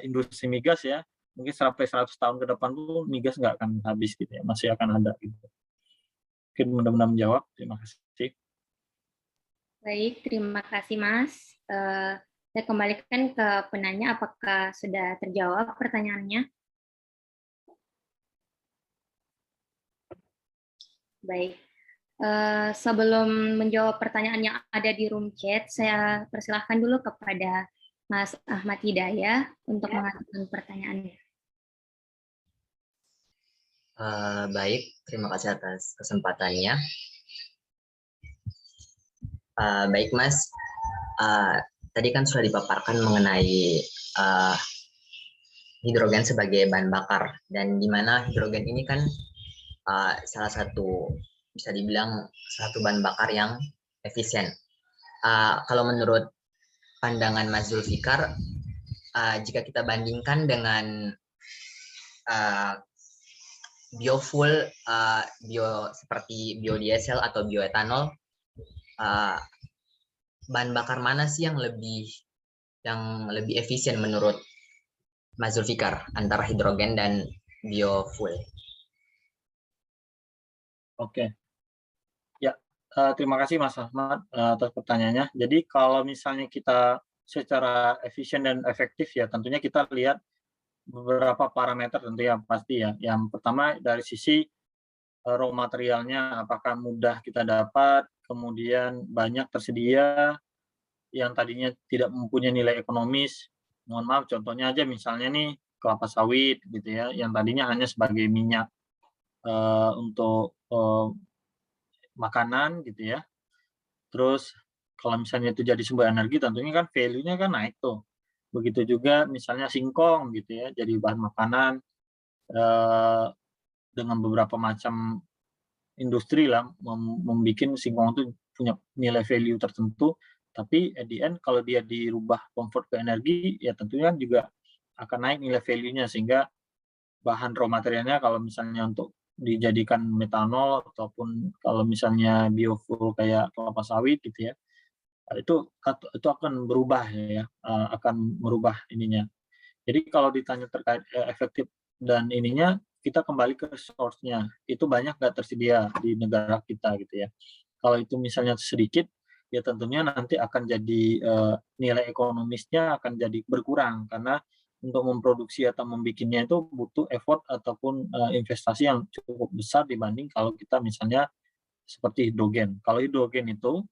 industri migas ya, mungkin sampai 100 tahun ke depan tuh migas nggak akan habis gitu ya, masih akan ada gitu. Mungkin mudah-mudahan menjawab, terima kasih. Baik, terima kasih Mas. Saya kembalikan ke penanya, apakah sudah terjawab pertanyaannya? Baik. Sebelum menjawab pertanyaan yang ada di room chat, saya persilahkan dulu kepada Mas Ahmad Hidayah untuk mengajukan pertanyaannya. Baik, terima kasih atas kesempatannya. Baik Mas, tadi kan sudah dipaparkan mengenai hidrogen sebagai bahan bakar, dan di mana hidrogen ini kan salah satu, bisa dibilang satu bahan bakar yang efisien. Kalau menurut pandangan Mas Zulfikar, jika kita bandingkan dengan biofuel, seperti biodiesel atau bioetanol, bahan bakar mana sih yang lebih efisien menurut Mas Zulfikar antara hidrogen dan biofuel? Oke. Ya, terima kasih Mas Ahmad, atas pertanyaannya. Jadi kalau misalnya kita secara efisien dan efektif ya tentunya kita lihat beberapa parameter tentu yang pasti ya. Yang pertama dari sisi, raw materialnya apakah mudah kita dapat, kemudian banyak tersedia, yang tadinya tidak mempunyai nilai ekonomis. Mohon maaf contohnya aja misalnya nih kelapa sawit gitu ya, yang tadinya hanya sebagai minyak, untuk, makanan gitu ya. Terus kalau misalnya itu jadi sumber energi tentunya kan value-nya kan naik tuh. Begitu juga misalnya singkong gitu ya, jadi bahan makanan, eee, dengan beberapa macam industri lah membikin singkong itu punya nilai value tertentu, tapi at the end kalau dia dirubah convert ke energi, ya tentunya juga akan naik nilai value-nya sehingga bahan raw materialnya kalau misalnya untuk dijadikan metanol ataupun kalau misalnya biofuel kayak kelapa sawit gitu ya, itu akan berubah ya, akan merubah ininya. Jadi kalau ditanya terkait efektif dan ininya, kita kembali ke source-nya. Itu banyak nggak tersedia di negara kita gitu ya. Kalau itu misalnya sedikit, ya tentunya nanti akan jadi nilai ekonomisnya akan jadi berkurang karena untuk memproduksi atau membikinnya itu butuh effort ataupun investasi yang cukup besar dibanding kalau kita misalnya seperti hidrogen. Kalau hidrogen itu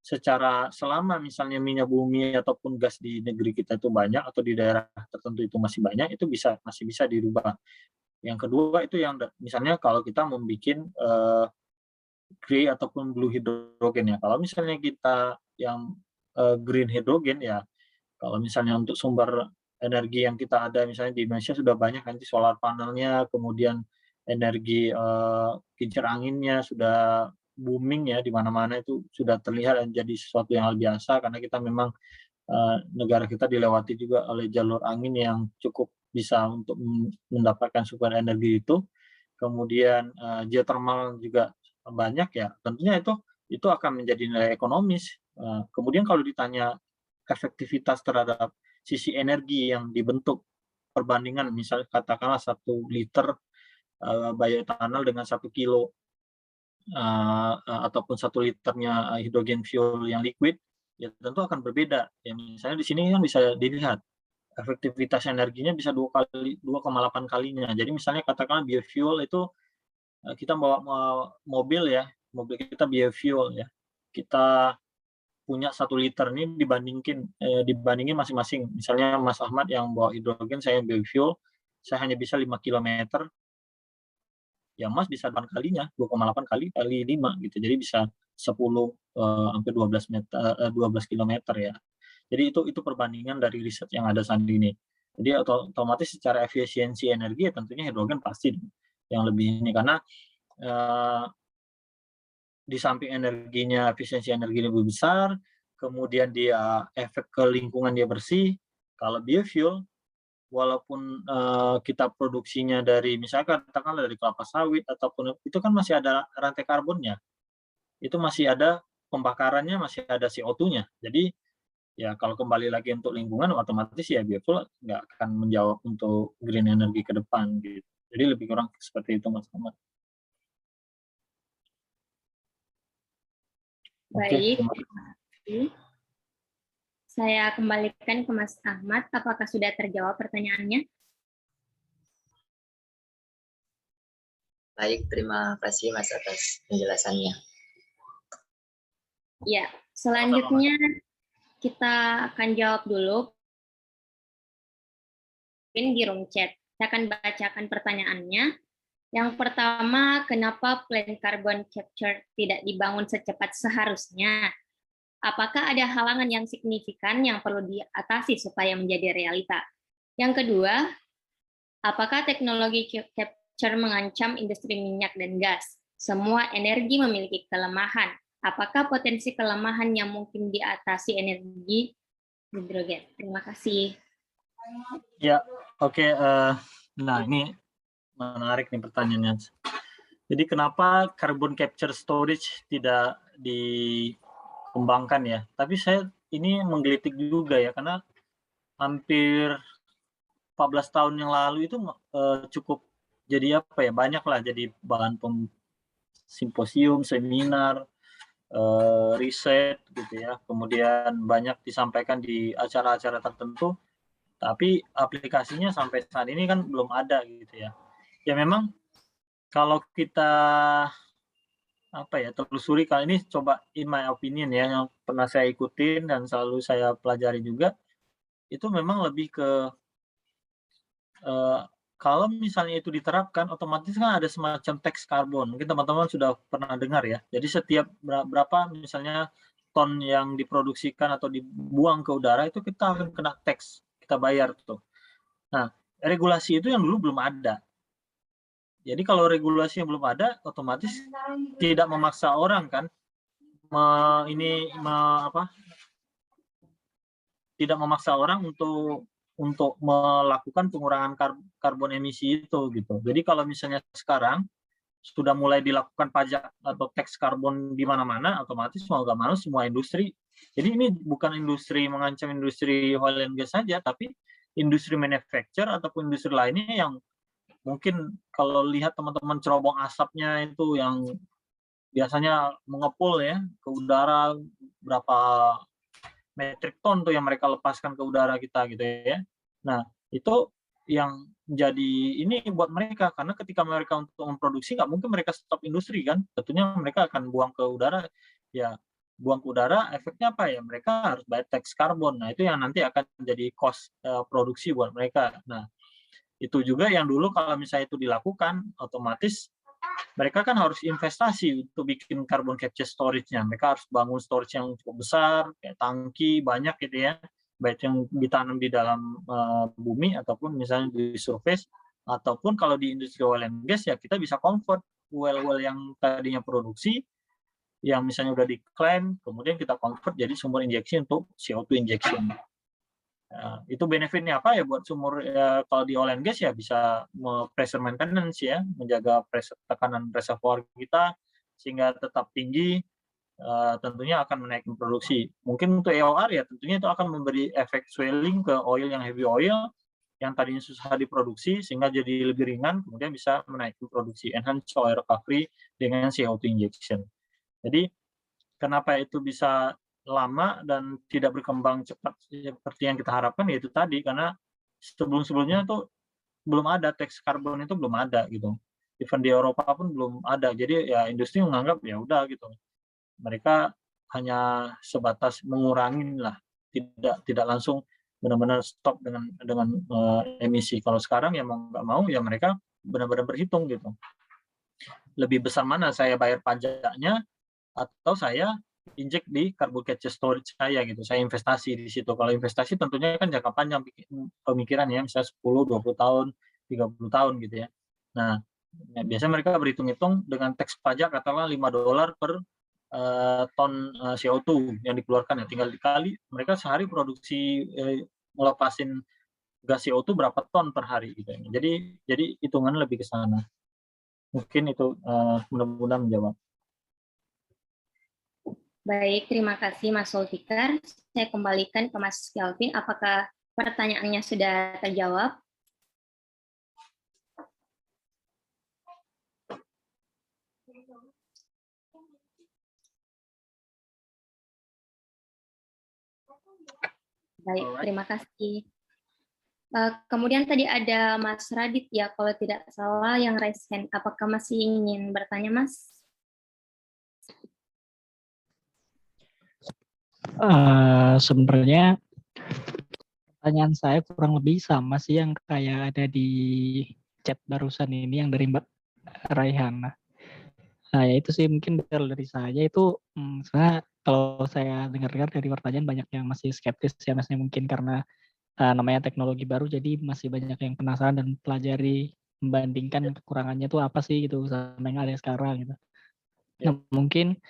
secara selama misalnya minyak bumi ataupun gas di negeri kita itu banyak atau di daerah tertentu itu masih banyak, itu masih bisa dirubah. Yang kedua itu yang misalnya kalau kita membuat grey ataupun blue hidrogen ya. Kalau misalnya kita yang green hidrogen ya, kalau misalnya untuk sumber energi yang kita ada misalnya di Indonesia sudah banyak nanti solar panelnya, kemudian energi kincir anginnya sudah booming ya di mana-mana itu sudah terlihat dan jadi sesuatu yang hal biasa karena kita memang negara kita dilewati juga oleh jalur angin yang cukup bisa untuk mendapatkan sumber energi itu. Kemudian geothermal juga banyak ya, tentunya itu akan menjadi nilai ekonomis. Kemudian kalau ditanya efektivitas terhadap sisi energi yang dibentuk perbandingan, misalnya katakanlah 1 liter bioetanol dengan 1 kilo ataupun 1 liternya hidrogen fuel yang liquid, ya tentu akan berbeda. Ya misalnya di sini kan bisa dilihat efektivitas energinya bisa 2,8 kalinya. Jadi misalnya katakanlah biofuel itu kita bawa mobil ya, mobil kita biofuel ya. Kita punya 1 liter ini dibandingin masing-masing. Misalnya Mas Ahmad yang bawa hidrogen, saya biofuel, saya hanya bisa 5 kilometer, ya Mas bisa 8 kalinya, 2,8 kali 5 gitu. Jadi bisa 10 sampai 12 kilometer ya. Jadi itu perbandingan dari riset yang ada saat ini. Jadi otomatis secara efisiensi energi ya tentunya hidrogen pasti yang lebih ini karena di samping energinya efisiensi energi lebih besar, kemudian dia efek ke lingkungan dia bersih. Kalau biofuel walaupun kita produksinya dari misalkan katakanlah dari kelapa sawit ataupun itu kan masih ada rantai karbonnya. Itu masih ada pembakarannya, masih ada CO2-nya. Jadi ya kalau kembali lagi untuk lingkungan otomatis ya biofuel nggak akan menjawab untuk green energy ke depan gitu. Jadi lebih kurang seperti itu Mas Ahmad. Baik, terima kasih. Saya kembalikan ke Mas Ahmad. Apakah sudah terjawab pertanyaannya? Baik, terima kasih Mas atas penjelasannya. Ya, selanjutnya kita akan jawab dulu di room chat. Saya akan bacakan pertanyaannya. Yang pertama, kenapa plant carbon capture tidak dibangun secepat seharusnya? Apakah ada halangan yang signifikan yang perlu diatasi supaya menjadi realita? Yang kedua, apakah teknologi capture mengancam industri minyak dan gas? Semua energi memiliki kelemahan. Apakah potensi kelemahan yang mungkin diatasi energi hidrogen? Terima kasih. Ya, oke. Nah, ini menarik nih pertanyaannya. Jadi kenapa carbon capture storage tidak dikembangkan ya? Tapi saya ini menggelitik juga ya, karena hampir 14 tahun yang lalu itu cukup jadi apa ya, banyak lah jadi bahan simposium, seminar, riset gitu ya. Kemudian banyak disampaikan di acara-acara tertentu, tapi aplikasinya sampai saat ini kan belum ada gitu ya. Ya memang kalau kita telusuri kali ini coba in my opinion ya yang pernah saya ikutin dan selalu saya pelajari juga, itu memang lebih ke kalau misalnya itu diterapkan otomatis kan ada semacam tax karbon. Mungkin teman-teman sudah pernah dengar ya. Jadi setiap berapa misalnya ton yang diproduksikan atau dibuang ke udara itu kita akan kena tax, kita bayar tuh. Nah, regulasi itu yang dulu belum ada. Jadi kalau regulasi yang belum ada, otomatis tidak memaksa orang kan, tidak memaksa orang untuk untuk melakukan pengurangan karbon emisi itu gitu. Jadi kalau misalnya sekarang sudah mulai dilakukan pajak atau tax karbon di mana-mana, otomatis mau nggak mau semua industri. Jadi ini bukan industri mengancam industri oil and gas saja, tapi industri manufacture ataupun industri lainnya yang mungkin kalau lihat teman-teman cerobong asapnya itu yang biasanya mengepul ya ke udara, berapa metrik ton tuh yang mereka lepaskan ke udara kita gitu ya. Nah, itu yang jadi ini buat mereka, karena ketika mereka untuk memproduksi nggak mungkin mereka stop industri kan, tentunya mereka akan buang ke udara, ya buang ke udara efeknya apa ya, mereka harus bayar tax karbon. Nah, itu yang nanti akan jadi cost produksi buat mereka. Nah, itu juga yang dulu kalau misalnya itu dilakukan, otomatis mereka kan harus investasi untuk bikin carbon capture storage-nya. Mereka harus bangun storage yang cukup besar, kayak tangki banyak gitu ya, baik yang ditanam di dalam bumi ataupun misalnya di surface, ataupun kalau di industri oil and gas ya kita bisa convert well-well yang tadinya produksi, yang misalnya udah diklaim, kemudian kita convert jadi sumber injeksi untuk CO2 injection. Itu benefitnya apa ya buat sumur kalau di oil and gas ya bisa pressure maintenance ya, menjaga tekanan reservoir kita sehingga tetap tinggi, tentunya akan menaikkan produksi. Mungkin untuk EOR ya tentunya itu akan memberi efek swelling ke oil yang heavy oil yang tadinya susah diproduksi sehingga jadi lebih ringan, kemudian bisa menaikkan produksi, enhance oil recovery dengan CO2 injection. Jadi kenapa itu bisa lama dan tidak berkembang cepat seperti yang kita harapkan, yaitu tadi karena sebelum-sebelumnya tuh belum ada tax karbon, itu belum ada gitu. Even di Eropa pun belum ada. Jadi ya industri menganggap ya udah gitu. Mereka hanya sebatas mengurangi lah, tidak langsung benar-benar stop dengan emisi. Kalau sekarang ya mau nggak mau ya mereka benar-benar berhitung gitu. Lebih besar mana saya bayar pajaknya atau saya injek di carbon capture storage saya gitu, saya investasi di situ. Kalau investasi tentunya kan jangka panjang pemikiran ya, misalnya 10, 20 tahun, 30 tahun gitu ya. Nah, biasanya mereka berhitung-hitung dengan tax pajak katakanlah $5 per ton CO2 yang dikeluarkan ya, tinggal dikali mereka sehari produksi ngelepasin gas CO2 berapa ton per hari gitu ya. Jadi hitungan lebih ke sana. Mungkin itu mudah-mudahan menjawab. Baik, terima kasih Mas Zulfikar. Saya kembalikan ke Mas Kelvin. Apakah pertanyaannya sudah terjawab? Baik, terima kasih. Kemudian tadi ada Mas Radit ya, kalau tidak salah yang raise hand. Apakah masih ingin bertanya, Mas? Sebenarnya pertanyaan saya kurang lebih sama sih yang kayak ada di chat barusan ini yang dari Mbak Raihana. Nah, ya itu sih mungkin dari saya itu sebenarnya kalau saya dengar-dengar dari pertanyaan banyak yang masih skeptis ya Mas, mungkin karena namanya teknologi baru jadi masih banyak yang penasaran dan pelajari membandingkan kekurangannya itu apa sih gitu sama yang ada sekarang gitu. Nah, mungkin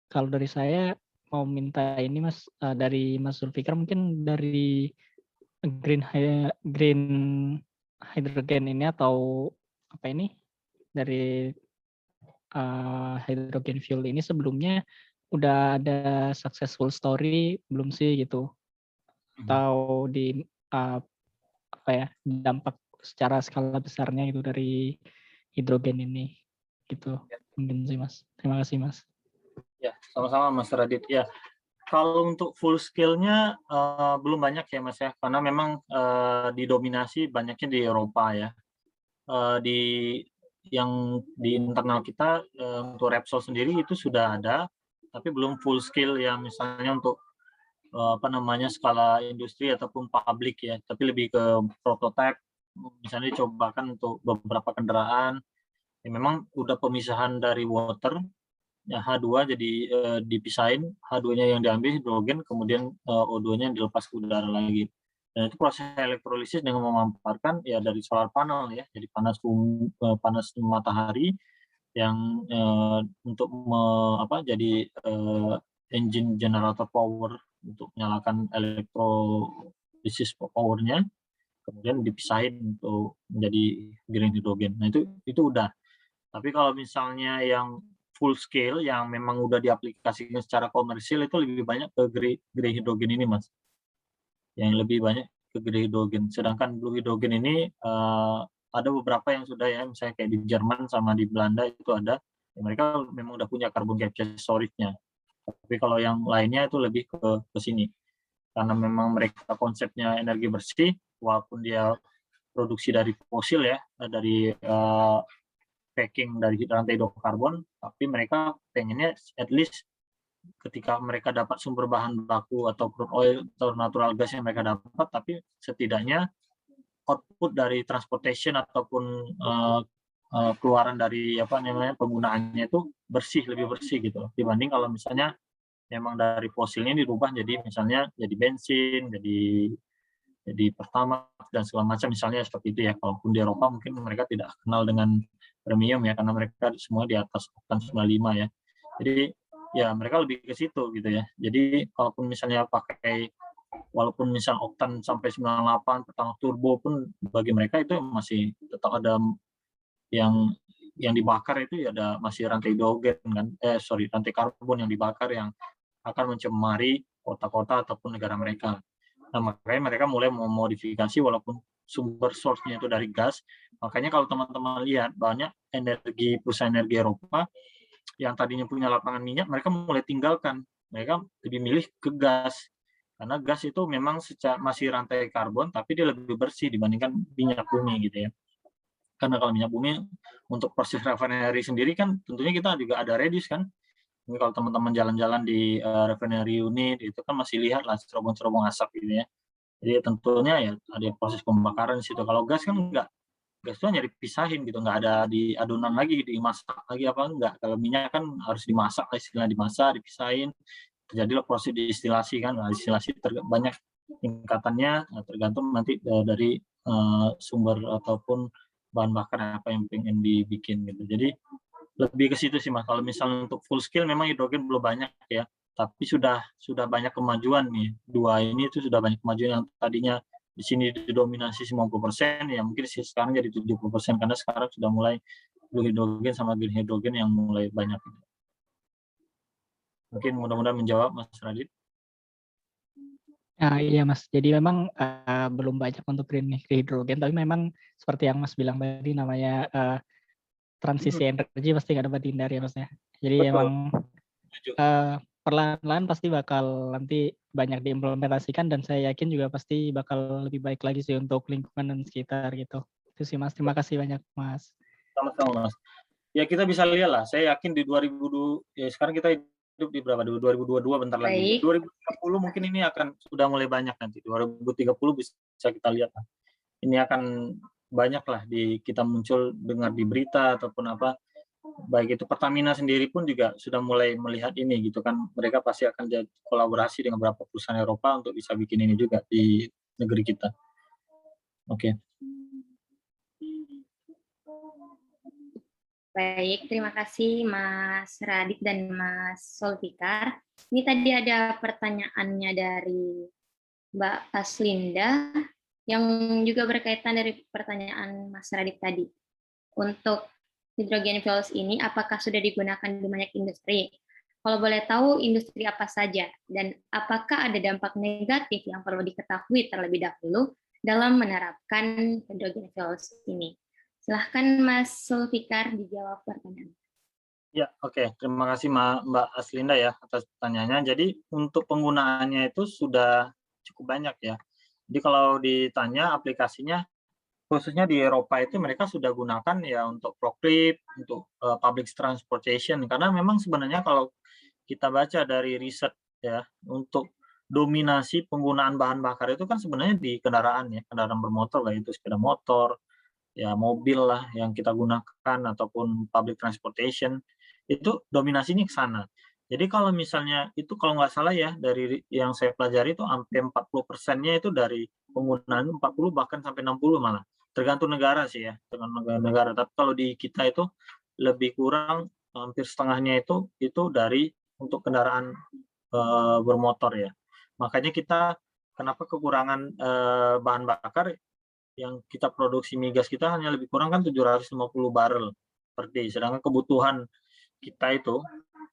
kalau dari saya mau minta ini Mas, dari Mas Zulfikar mungkin dari green hydrogen ini atau apa ini dari hydrogen fuel ini sebelumnya udah ada successful story belum sih gitu? Atau di apa ya dampak secara skala besarnya gitu dari hidrogen ini gitu mungkin sih Mas. Terima kasih Mas. Ya, sama-sama Mas Radit. Ya, kalau untuk full scale-nya belum banyak ya Mas ya, karena memang didominasi banyaknya di Eropa ya. Di internal kita untuk Repsol sendiri itu sudah ada, tapi belum full scale ya, misalnya untuk skala industri ataupun publik ya, tapi lebih ke prototype, misalnya dicobakan untuk beberapa kendaraan. Ya, memang udah pemisahan dari water. Ya, H2 jadi dipisahin, H2-nya yang diambil hidrogen, kemudian O2-nya yang dilepas ke udara lagi. Dan itu proses elektrolisis dengan memanfaatkan ya dari solar panel ya, jadi panas matahari yang untuk jadi engine generator power untuk menyalakan basis powernya, kemudian dipisahin untuk menjadi green hydrogen. Nah itu udah. Tapi kalau misalnya yang full scale yang memang udah diaplikasikan secara komersil itu lebih banyak ke green hydrogen ini, Mas. Yang lebih banyak ke green hydrogen. Sedangkan blue hydrogen ini ada beberapa yang sudah ya, misalnya kayak di Jerman sama di Belanda itu ada. Mereka memang udah punya carbon capture storage-nya. Tapi kalau yang lainnya itu lebih ke sini. Karena memang mereka konsepnya energi bersih, walaupun dia produksi dari fosil ya, dari packing dari rantai hidrokarbon, tapi mereka pengennya at least ketika mereka dapat sumber bahan baku atau crude oil atau natural gas yang mereka dapat, tapi setidaknya output dari transportation ataupun keluaran dari penggunaannya itu lebih bersih gitu dibanding kalau misalnya memang dari fosilnya dirubah jadi misalnya jadi bensin, jadi pertamax dan segala macam misalnya seperti itu ya. Kalaupun di Eropa mungkin mereka tidak kenal dengan premium ya karena mereka semua di atas oktan 95 ya. Jadi ya mereka lebih ke situ gitu ya. Jadi kalaupun misalnya pakai walaupun misal oktan sampai 98 pertamax turbo pun bagi mereka itu masih tetap ada yang dibakar itu ya ada masih rantai hidrogen kan rantai karbon yang dibakar yang akan mencemari kota-kota ataupun negara mereka. Nah, makanya mereka mulai memodifikasi walaupun sumber source-nya itu dari gas. Makanya kalau teman-teman lihat banyak perusahaan energi Eropa yang tadinya punya lapangan minyak, mereka mulai tinggalkan. Mereka lebih milih ke gas. Karena gas itu memang masih rantai karbon, tapi dia lebih bersih dibandingkan minyak bumi gitu ya. Karena kalau minyak bumi untuk proses refinery sendiri kan tentunya kita juga ada reduce kan. Ini kalau teman-teman jalan-jalan di refinery unit itu kan masih lihat lah cerobong-cerobong asap gitu ya. Jadi tentunya ya ada proses pembakaran di situ. Kalau gas kan enggak. Gas itu hanya dipisahin gitu, enggak ada di adonan lagi, dimasak lagi apa enggak. Kalau minyak kan harus dimasak, istilah dimasak, dipisahin. Terjadilah proses distilasi kan. Nah, distilasi banyak tingkatannya tergantung nanti dari sumber ataupun bahan bakar apa yang pengen dibikin gitu. Jadi lebih ke situ sih Mas. Kalau misalnya untuk full scale memang hidrogen belum banyak ya, tapi sudah banyak kemajuan nih. Dua ini itu sudah banyak kemajuan yang tadinya di sini didominasi 90% ya mungkin sekarang jadi 70% karena sekarang sudah mulai blue hidrogen sama green hidrogen yang mulai banyak. Mungkin mudah-mudahan menjawab Mas Radit. Iya Mas, jadi memang belum banyak untuk green hydrogen, tapi memang seperti yang Mas bilang tadi namanya transisi energi pasti nggak dapat dihindari ya Mas ya. Jadi Betul. emang perlahan-lahan pasti bakal nanti banyak diimplementasikan dan saya yakin juga pasti bakal lebih baik lagi sih untuk lingkungan dan sekitar gitu. Itu sih Mas, terima kasih banyak Mas. Sama-sama Mas. Ya kita bisa lihat lah, saya yakin di 2020 ya sekarang kita hidup di berapa? 2022 bentar lagi. 2030 mungkin ini akan sudah mulai banyak nanti. 2030 bisa kita lihat lah. Ini akan banyak lah kita muncul dengar di berita ataupun apa. Baik itu Pertamina sendiri pun juga sudah mulai melihat ini gitu kan. Mereka pasti akan jadi kolaborasi dengan beberapa perusahaan Eropa untuk bisa bikin ini juga di negeri kita. Oke. Baik, terima kasih Mas Radit dan Mas Solfikar. Ini tadi ada pertanyaannya dari Mbak Aslinda yang juga berkaitan dari pertanyaan Mas Radit tadi. Untuk hydrogen fuels ini apakah sudah digunakan di banyak industri? Kalau boleh tahu industri apa saja dan apakah ada dampak negatif yang perlu diketahui terlebih dahulu dalam menerapkan hydrogen fuels ini? Silahkan Mas Sulfikar dijawab pertanyaan. Ya, oke. Terima kasih Mbak Aslinda ya atas pertanyaannya. Jadi untuk penggunaannya itu sudah cukup banyak ya. Jadi kalau ditanya aplikasinya, khususnya di Eropa itu mereka sudah gunakan ya untuk forklift, untuk public transportation. Karena memang sebenarnya kalau kita baca dari riset ya, untuk dominasi penggunaan bahan bakar itu kan sebenarnya di kendaraan ya, kendaraan bermotor, kayak itu sepeda motor, ya mobil lah yang kita gunakan ataupun public transportation itu dominasinya ke sana. Jadi kalau misalnya itu kalau nggak salah ya dari yang saya pelajari itu hampir 40%-nya itu dari penggunaan 40 bahkan sampai 60 malah. Tergantung negara sih ya, tergantung negara. Tapi kalau di kita itu lebih kurang hampir setengahnya itu dari untuk kendaraan bermotor ya. Makanya kita kenapa kekurangan bahan bakar yang kita produksi migas kita hanya lebih kurang kan 750 barrel per day, sedangkan kebutuhan kita itu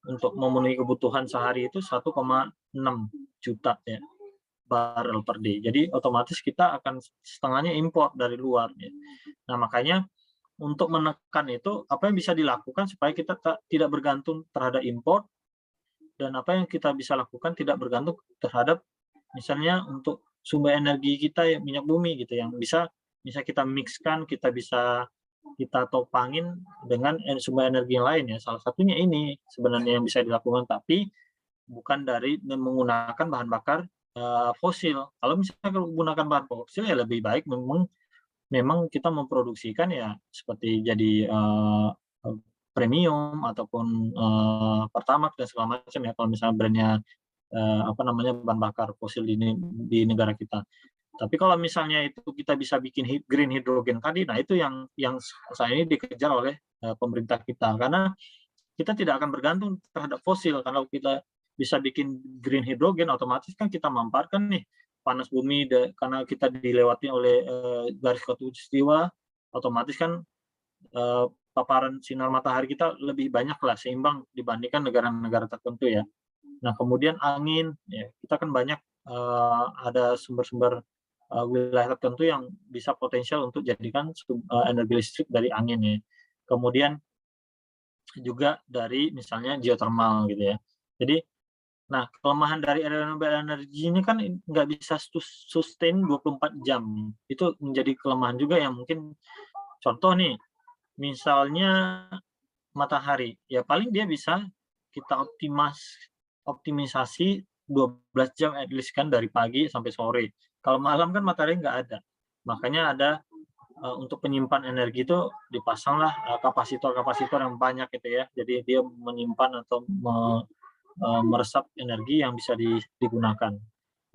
untuk memenuhi kebutuhan sehari itu 1,6 juta ya barrel per day. Jadi otomatis kita akan setengahnya impor dari luar ya. Nah, makanya untuk menekan itu apa yang bisa dilakukan supaya kita tidak bergantung terhadap impor, dan apa yang kita bisa lakukan tidak bergantung terhadap misalnya untuk sumber energi kita ya minyak bumi gitu yang bisa kita mixkan, kita bisa kita topangin dengan sumber energi yang lain ya. Salah satunya ini sebenarnya yang bisa dilakukan, tapi bukan dari menggunakan bahan bakar fosil. Kalau misalnya menggunakan bahan fosil ya lebih baik memang kita memproduksikan ya seperti jadi premium ataupun Pertamax dan segala macam ya kalau misalnya brandnya bahan bakar fosil di negara kita. Tapi kalau misalnya itu kita bisa bikin green hydrogen tadi, nah itu yang saat ini dikejar oleh pemerintah kita, karena kita tidak akan bergantung terhadap fosil. Kalau kita bisa bikin green hydrogen, otomatis kan kita memanfaatkan nih panas bumi karena kita dilewati oleh garis khatulistiwa, otomatis kan paparan sinar matahari kita lebih banyak lah, seimbang dibandingkan negara-negara tertentu ya. Nah, kemudian angin, ya, kita kan banyak ada sumber-sumber wilayah tertentu yang bisa potensial untuk jadikan energi listrik dari angin ya. Kemudian juga dari misalnya geothermal gitu ya. Jadi, nah kelemahan dari renewable energy ini kan nggak bisa sustain 24 jam. Itu menjadi kelemahan juga yang mungkin contoh nih, misalnya matahari, ya paling dia bisa kita optimisasi 12 jam at least kan dari pagi sampai sore. Kalau malam kan matahari nggak ada. Makanya ada untuk penyimpan energi itu dipasanglah kapasitor-kapasitor yang banyak gitu ya. Jadi dia menyimpan atau meresap energi yang bisa digunakan.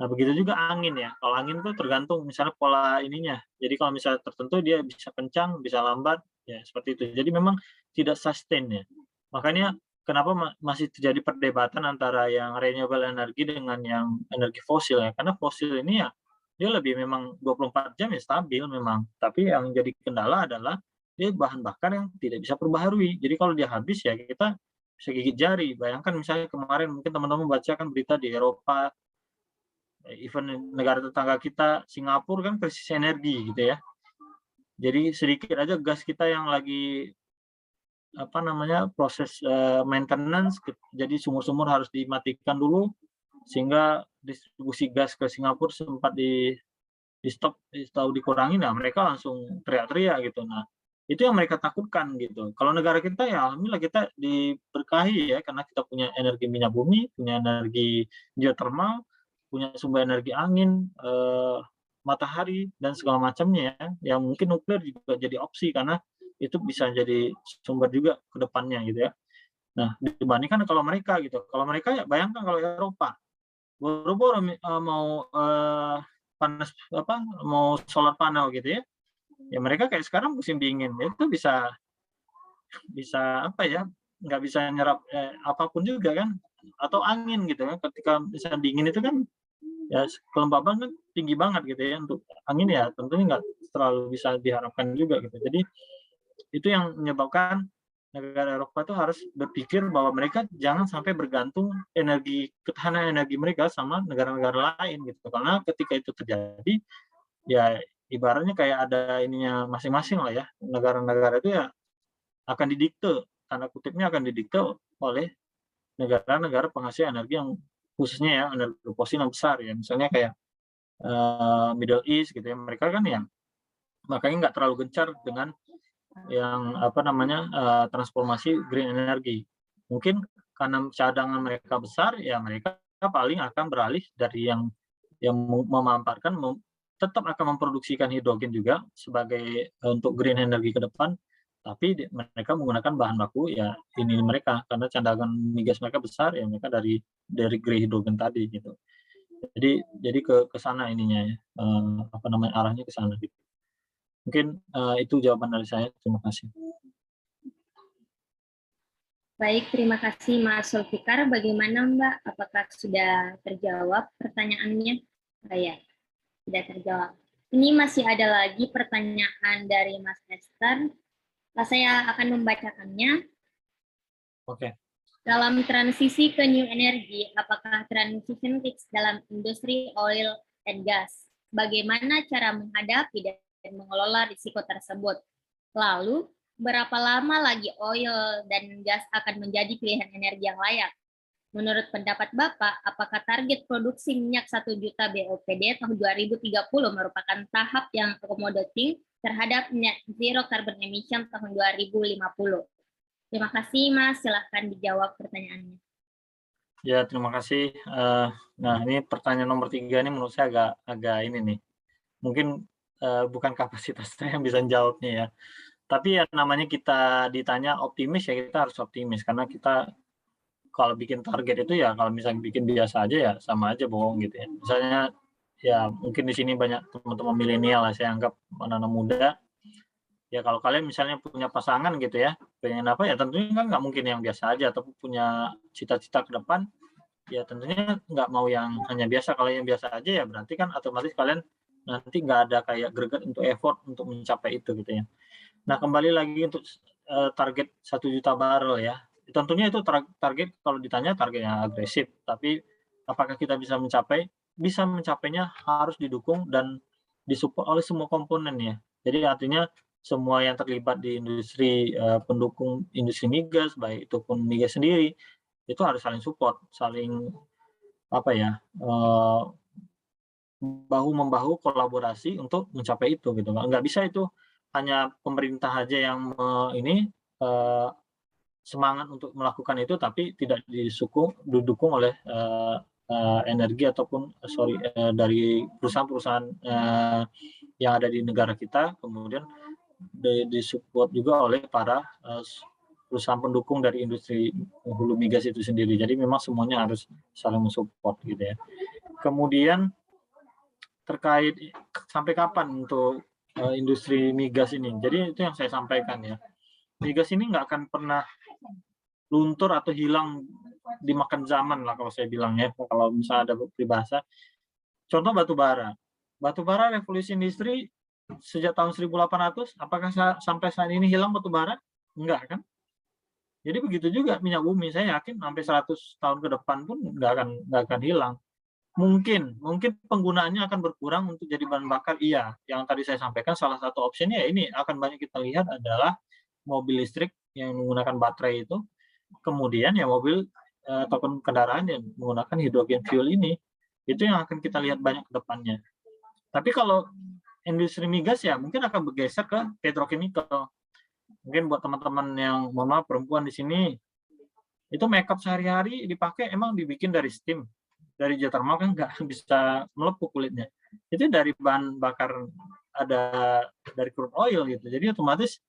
Nah, begitu juga angin ya. Kalau angin itu tergantung misalnya pola ininya. Jadi kalau misalnya tertentu dia bisa kencang, bisa lambat, ya seperti itu. Jadi memang tidak sustain ya. Makanya kenapa masih terjadi perdebatan antara yang renewable energy dengan yang energi fosil ya. Karena fosil ini ya dia lebih memang 24 jam ya stabil memang. Tapi yang jadi kendala adalah dia bahan bakar yang tidak bisa perbaharui. Jadi kalau dia habis ya kita bisa gigit jari. Bayangkan misalnya kemarin mungkin teman-teman baca kan berita di Eropa, even negara tetangga kita Singapura kan krisis energi gitu ya. Jadi sedikit aja gas kita yang lagi proses maintenance, jadi sumur-sumur harus dimatikan dulu sehingga distribusi gas ke Singapura sempat di stop atau dikurangi. Nah mereka langsung teriak-teriak gitu. Nah itu yang mereka takutkan gitu. Kalau negara kita ya alhamdulillah kita diberkahi ya karena kita punya energi minyak bumi, punya energi geothermal, punya sumber energi angin, matahari dan segala macamnya ya. Yang mungkin nuklir juga jadi opsi karena itu bisa jadi sumber juga ke depannya gitu ya. Nah, dibandingkan kalau mereka gitu. Kalau mereka ya bayangkan kalau Eropa boro-boro mau mau solar panel gitu ya. Ya mereka kayak sekarang musim dingin itu bisa nggak bisa nyerap apapun juga kan, atau angin gitu kan. Ketika misalnya dingin itu kan ya kelembaban kan tinggi banget gitu ya, untuk angin ya tentunya nggak terlalu bisa diharapkan juga gitu. Jadi itu yang menyebabkan negara Eropa itu harus berpikir bahwa mereka jangan sampai bergantung ketahanan energi mereka sama negara-negara lain gitu. Karena ketika itu terjadi ya ibaratnya kayak ada ininya masing-masing lah ya. Negara-negara itu ya akan didikte, tanda kutipnya akan didikte oleh negara-negara penghasil energi yang khususnya ya energi fosil yang besar ya. Misalnya kayak Middle East gitu ya. Mereka kan ya makanya nggak terlalu gencar dengan yang transformasi green energy. Mungkin karena cadangan mereka besar ya mereka paling akan beralih dari yang memanfaatkan tetap akan memproduksikan hidrogen juga sebagai untuk green energy ke depan, tapi mereka menggunakan bahan baku ya ini mereka karena cadangan migas mereka besar ya mereka dari green hidrogen tadi gitu. Jadi ke sana ininya ya arahnya ke sana gitu. Mungkin itu jawaban dari saya. Terima kasih. Baik, terima kasih Mas Zulfikar. Bagaimana Mbak? Apakah sudah terjawab pertanyaannya? Ya, tidak terjawab. Ini masih ada lagi pertanyaan dari Mas Esther. Saya akan membacakannya. Oke. Dalam transisi ke new energy, apakah transition risk dalam industri oil and gas? Bagaimana cara menghadapi dan mengelola risiko tersebut? Lalu, berapa lama lagi oil dan gas akan menjadi pilihan energi yang layak? Menurut pendapat Bapak, apakah target produksi minyak 1 juta BOPD tahun 2030 merupakan tahap yang accommodating terhadap net zero carbon emission tahun 2050? Terima kasih, Mas. Silahkan dijawab pertanyaannya. Ya, terima kasih. Nah, ini pertanyaan nomor 3 ini menurut saya agak ini nih. Mungkin bukan kapasitas saya yang bisa jawabnya ya. Tapi ya namanya kita ditanya optimis ya kita harus optimis karena kita kalau bikin target itu ya kalau misalnya bikin biasa aja ya sama aja bohong gitu ya. Misalnya ya mungkin di sini banyak teman-teman milenial lah saya anggap anak-anak muda. Ya kalau kalian misalnya punya pasangan gitu ya, pengen apa ya tentunya kan nggak mungkin yang biasa aja, tapi punya cita-cita ke depan, ya tentunya nggak mau yang hanya biasa. Kalau yang biasa aja ya berarti kan otomatis kalian nanti nggak ada kayak greget untuk effort untuk mencapai itu gitu ya. Nah kembali lagi untuk target 1 juta barrel ya, tentunya itu target kalau ditanya targetnya agresif, tapi apakah kita bisa mencapai? Bisa mencapainya harus didukung dan disupport oleh semua komponen ya. Jadi artinya semua yang terlibat di industri pendukung industri migas, baik itu pun migas sendiri, itu harus saling support, saling apa ya, bahu-membahu kolaborasi untuk mencapai itu gitu. Nggak bisa itu hanya pemerintah aja yang semangat untuk melakukan itu tapi tidak didukung oleh energi ataupun dari perusahaan-perusahaan yang ada di negara kita, kemudian disupport juga oleh para perusahaan pendukung dari industri hulu migas itu sendiri. Jadi memang semuanya harus saling mensupport gitu ya. Kemudian terkait sampai kapan untuk industri migas ini. Jadi itu yang saya sampaikan ya. Migas ini nggak akan pernah luntur atau hilang dimakan zaman lah kalau saya bilang ya. Kalau misalnya ada peribahasa. Contoh batu bara. Batu bara revolusi industri sejak tahun 1800, apakah sampai saat ini hilang batu bara? Enggak kan? Jadi begitu juga minyak bumi, saya yakin sampai 100 tahun ke depan pun nggak akan hilang. Mungkin penggunaannya akan berkurang untuk jadi bahan bakar, iya. Yang tadi saya sampaikan salah satu opsinya ya ini akan banyak kita lihat adalah mobil listrik yang menggunakan baterai itu, kemudian ya mobil ataupun kendaraan yang menggunakan hidrogen fuel ini, itu yang akan kita lihat banyak ke depannya. Tapi kalau industri migas ya mungkin akan bergeser ke petrochemical. Mungkin buat teman-teman yang mohon maaf perempuan di sini, itu makeup sehari-hari dipakai emang dibikin dari steam. Dari geothermal kan nggak bisa melepuh kulitnya. Itu dari bahan bakar ada dari crude oil gitu. Jadi otomatis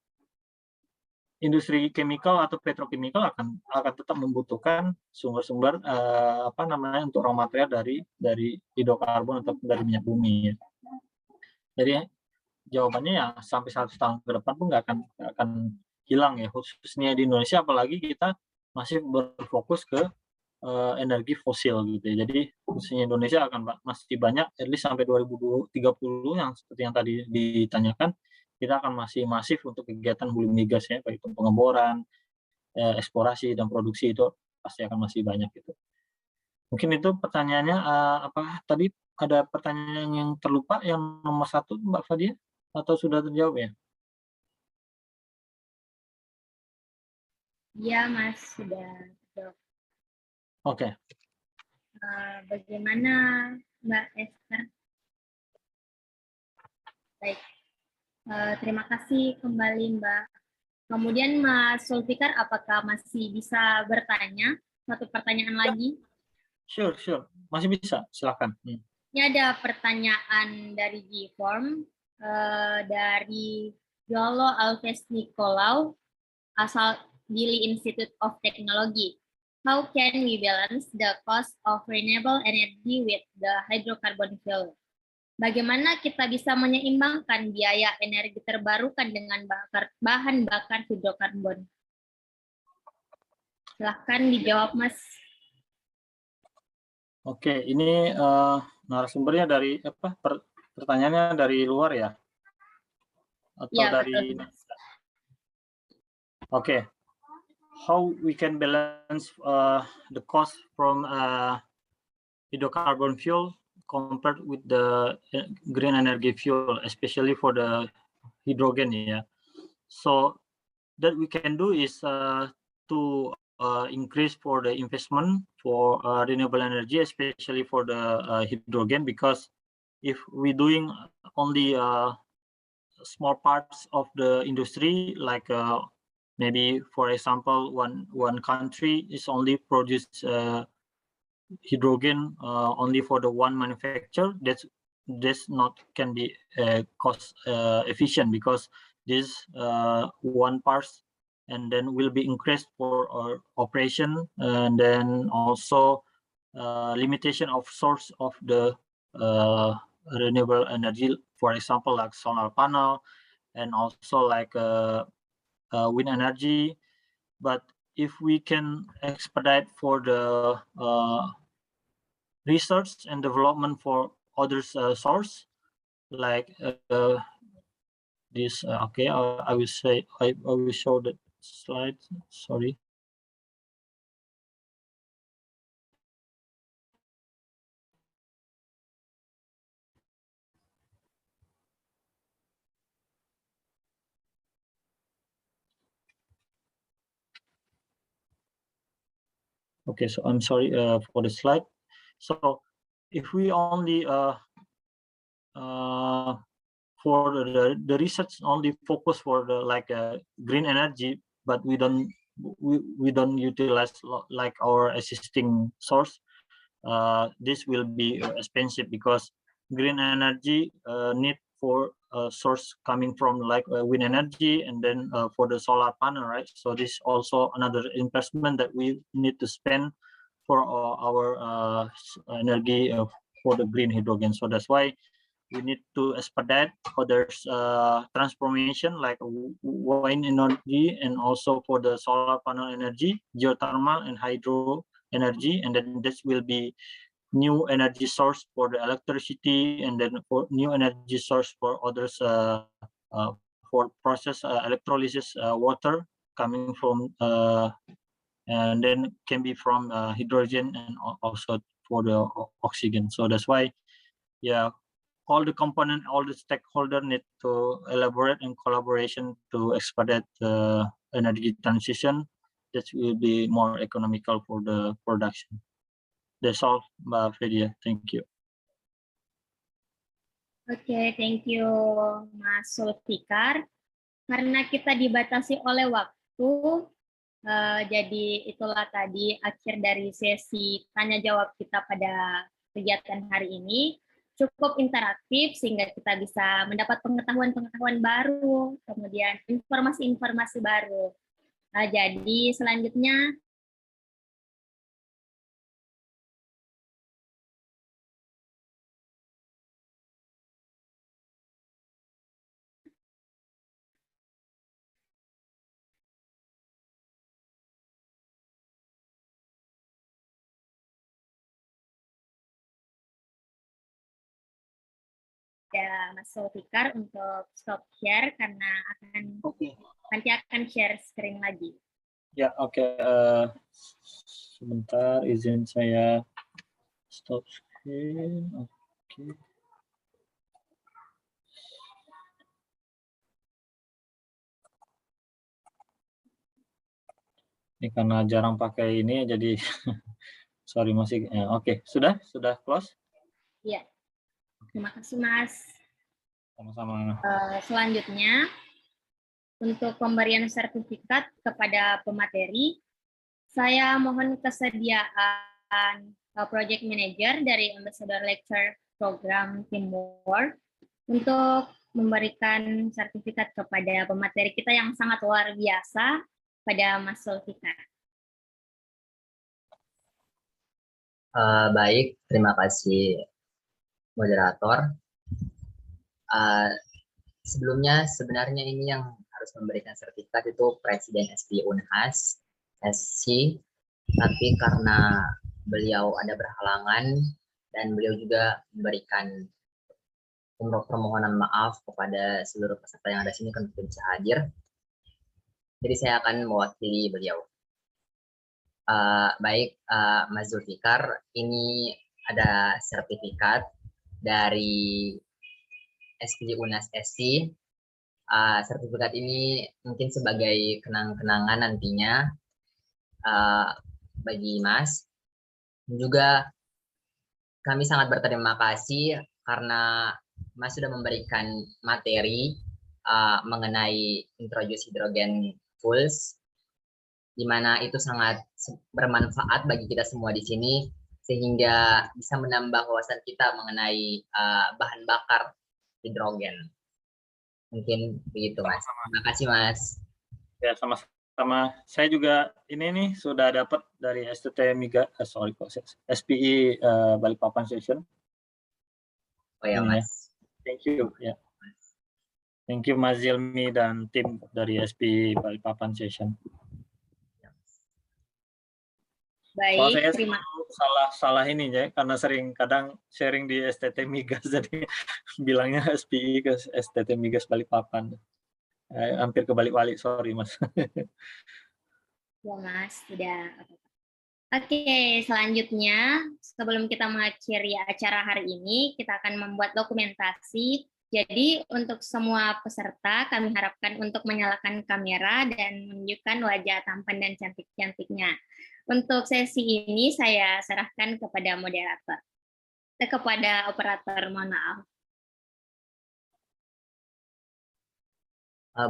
industri chemical atau petrochemical akan tetap membutuhkan sumber-sumber untuk raw material dari hidrokarbon atau dari minyak bumi. Ya. Jadi jawabannya ya sampai 100 tahun ke depan pun nggak akan hilang ya, khususnya di Indonesia, apalagi kita masih berfokus ke energi fosil gitu ya. Jadi khususnya Indonesia akan masih banyak, at least sampai 2030 yang seperti yang tadi ditanyakan, kita akan masih masif untuk kegiatan hulu migas ya, baik itu pengeboran, eksplorasi dan produksi itu pasti akan masih banyak gitu. Mungkin itu pertanyaannya, apa tadi ada pertanyaan yang terlupa yang nomor 1 Mbak Fadia? Atau sudah terjawab ya? Iya, Mas, sudah terjawab. Oke. Bagaimana Mbak Esther? Baik, terima kasih kembali Mbak. Kemudian Mas Zulfikar, apakah masih bisa bertanya? Satu pertanyaan lagi. Sure. Masih bisa, silakan. Ini ada pertanyaan dari G-Form, dari Yolo Alves Nicolau, asal Gili Institute of Technology. How can we balance the cost of renewable energy with the hydrocarbon fuel? Bagaimana kita bisa menyeimbangkan biaya energi terbarukan dengan bahan bakar hidrokarbon? Silahkan dijawab, Mas. Oke, ini narasumbernya dari apa? Pertanyaannya dari luar ya? Atau Ya, dari betul. Okay. How we can balance the cost from hydrocarbon fuel compared with the green energy fuel, especially for the hydrogen. Yeah. So that we can do is to increase for the investment for renewable energy, especially for the hydrogen, because if we're doing only small parts of the industry, like maybe, for example, one country is only produce hydrogen only for the one manufacturer, this not can be cost efficient, because this one parts and then will be increased for our operation, and then also limitation of source of the renewable energy, for example, like solar panel, and also like wind energy. But if we can expedite for the research and development for other source, like this, okay, I will say, I will show the slide, sorry. Okay, so I'm sorry for the slide. So if we only for the research only focus for the like green energy, but we don't utilize like our existing source, this will be expensive, because green energy need for source coming from like wind energy, and then for the solar panel, right? So this also another investment that we need to spend for our energy for the green hydrogen. So that's why we need to expedite others transformation, like wind energy, and also for the solar panel energy, geothermal and hydro energy, and then this will be new energy source for the electricity, and then for new energy source for others for process electrolysis water coming from and then can be from hydrogen, and also for the oxygen. So that's why, yeah, all the component, all the stakeholder need to elaborate in collaboration to expedite the energy transition. That will be more economical for the production. That's all, Mbak Fedia. Thank you. Oke, thank you Mas Sulfikar. Karena kita dibatasi oleh waktu, jadi itulah tadi akhir dari sesi tanya jawab kita pada kegiatan hari ini. Cukup interaktif sehingga kita bisa mendapat pengetahuan-pengetahuan baru, kemudian informasi-informasi baru. Jadi selanjutnya ada Mas Sulfikar untuk stop share karena nanti akan share screen lagi. Ya, oke. Sebentar, izin saya stop screen. Oke. Ini karena jarang pakai ini, jadi sorry masih. Oke, sudah close? Iya. Terima kasih Mas. Sama-sama. Selanjutnya, untuk pemberian sertifikat kepada pemateri, saya mohon kesediaan Project Manager dari Ambassador Lecture Program Teamwork untuk memberikan sertifikat kepada pemateri kita yang sangat luar biasa, pada Mas Sulfikar. Baik, terima kasih moderator. Sebelumnya sebenarnya ini yang harus memberikan sertifikat itu Presiden SPI Unhas SC, tapi karena beliau ada berhalangan, dan beliau juga memberikan permohonan maaf kepada seluruh peserta yang ada di sini untuk bisa hadir. Jadi saya akan mewakili beliau. Baik, Mas Zulfikar, ini ada sertifikat dari SPI UNAS SC. Sertifikat ini mungkin sebagai kenang-kenangan nantinya bagi Mas. Juga kami sangat berterima kasih karena Mas sudah memberikan materi mengenai introduce hidrogen fuels, di mana itu sangat bermanfaat bagi kita semua di sini, sehingga bisa menambah wawasan kita mengenai bahan bakar hidrogen. Mungkin begitu, Mas. Terima kasih, Mas. Ya, sama-sama. Saya juga ini nih sudah dapat dari STT Migas, SPI Balikpapan Session. Oh ya, Ini ya. Mas. Thank you. Ya. Thank you Mas Zilmi dan tim dari SPI Balikpapan Session. Baik, saya terima salah ini ya, karena kadang sharing di STT Migas, jadi bilangnya SPI ke STT Migas Balikpapan. Hampir kebalik-balik, sorry Mas. ya Mas, tidak. Oke, selanjutnya sebelum kita mengakhiri acara hari ini, kita akan membuat dokumentasi. Jadi untuk semua peserta kami harapkan untuk menyalakan kamera dan menunjukkan wajah tampan dan cantik-cantiknya. Untuk sesi ini saya serahkan kepada moderator, kepada operator, mohon maaf.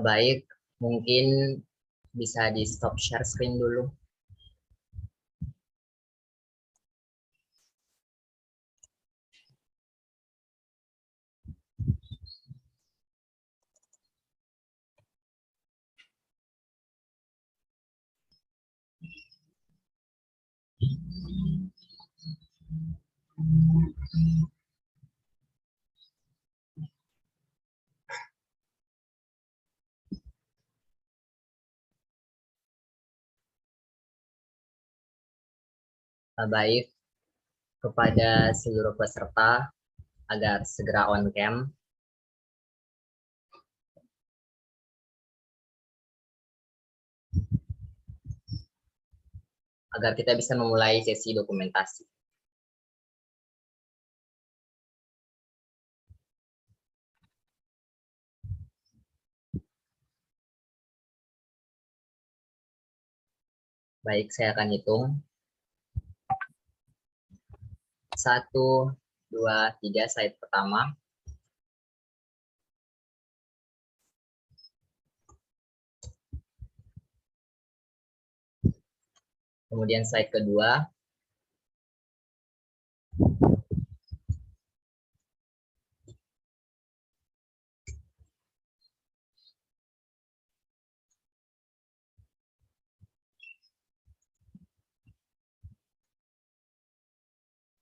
Baik, mungkin bisa di stop share screen dulu. Baik, kepada seluruh peserta agar segera on cam. Agar kita bisa memulai sesi dokumentasi. Baik, saya akan hitung. 1, 2, 3, slide pertama. Kemudian slide kedua.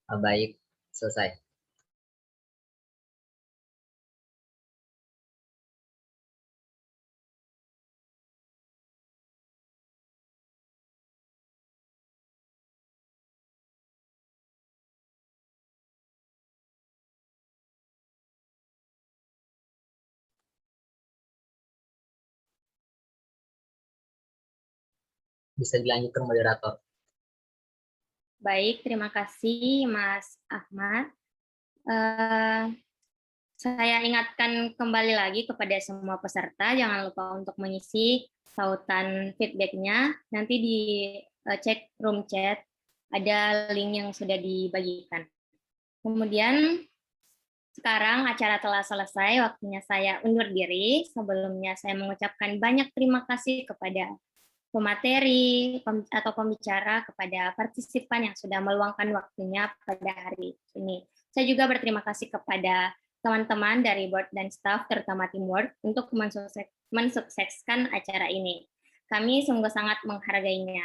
Baik, selesai. Bisa dilanjutkan moderator. Baik, terima kasih Mas Ahmad. Saya ingatkan kembali lagi kepada semua peserta, jangan lupa untuk mengisi tautan feedback-nya. Nanti di cek room chat, ada link yang sudah dibagikan. Kemudian, sekarang acara telah selesai, waktunya saya undur diri. Sebelumnya saya mengucapkan banyak terima kasih kepada pemateri atau pembicara, kepada partisipan yang sudah meluangkan waktunya pada hari ini. Saya juga berterima kasih kepada teman-teman dari board dan staff, terutama teamwork, untuk mensukseskan acara ini. Kami sungguh sangat menghargainya.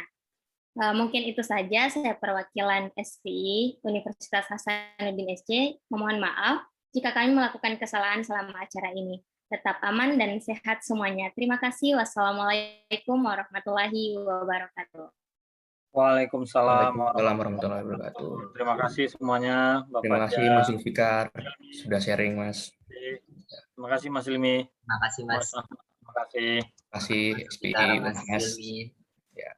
Mungkin itu saja, saya perwakilan SPI Universitas Hasanuddin SC. Memohon maaf jika kami melakukan kesalahan selama acara ini. Tetap aman dan sehat semuanya. Terima kasih. Wassalamualaikum warahmatullahi wabarakatuh. Waalaikumsalam Waalaikumsalam warahmatullahi wabarakatuh. Terima kasih semuanya, Bapak. Terima kasih Mas Zulfikar sudah sharing, Mas. Terima kasih Mas Ilmi. Terima kasih Mas. Terima kasih. Terima kasih SPI, Mas Mas. Ilmi. Ya.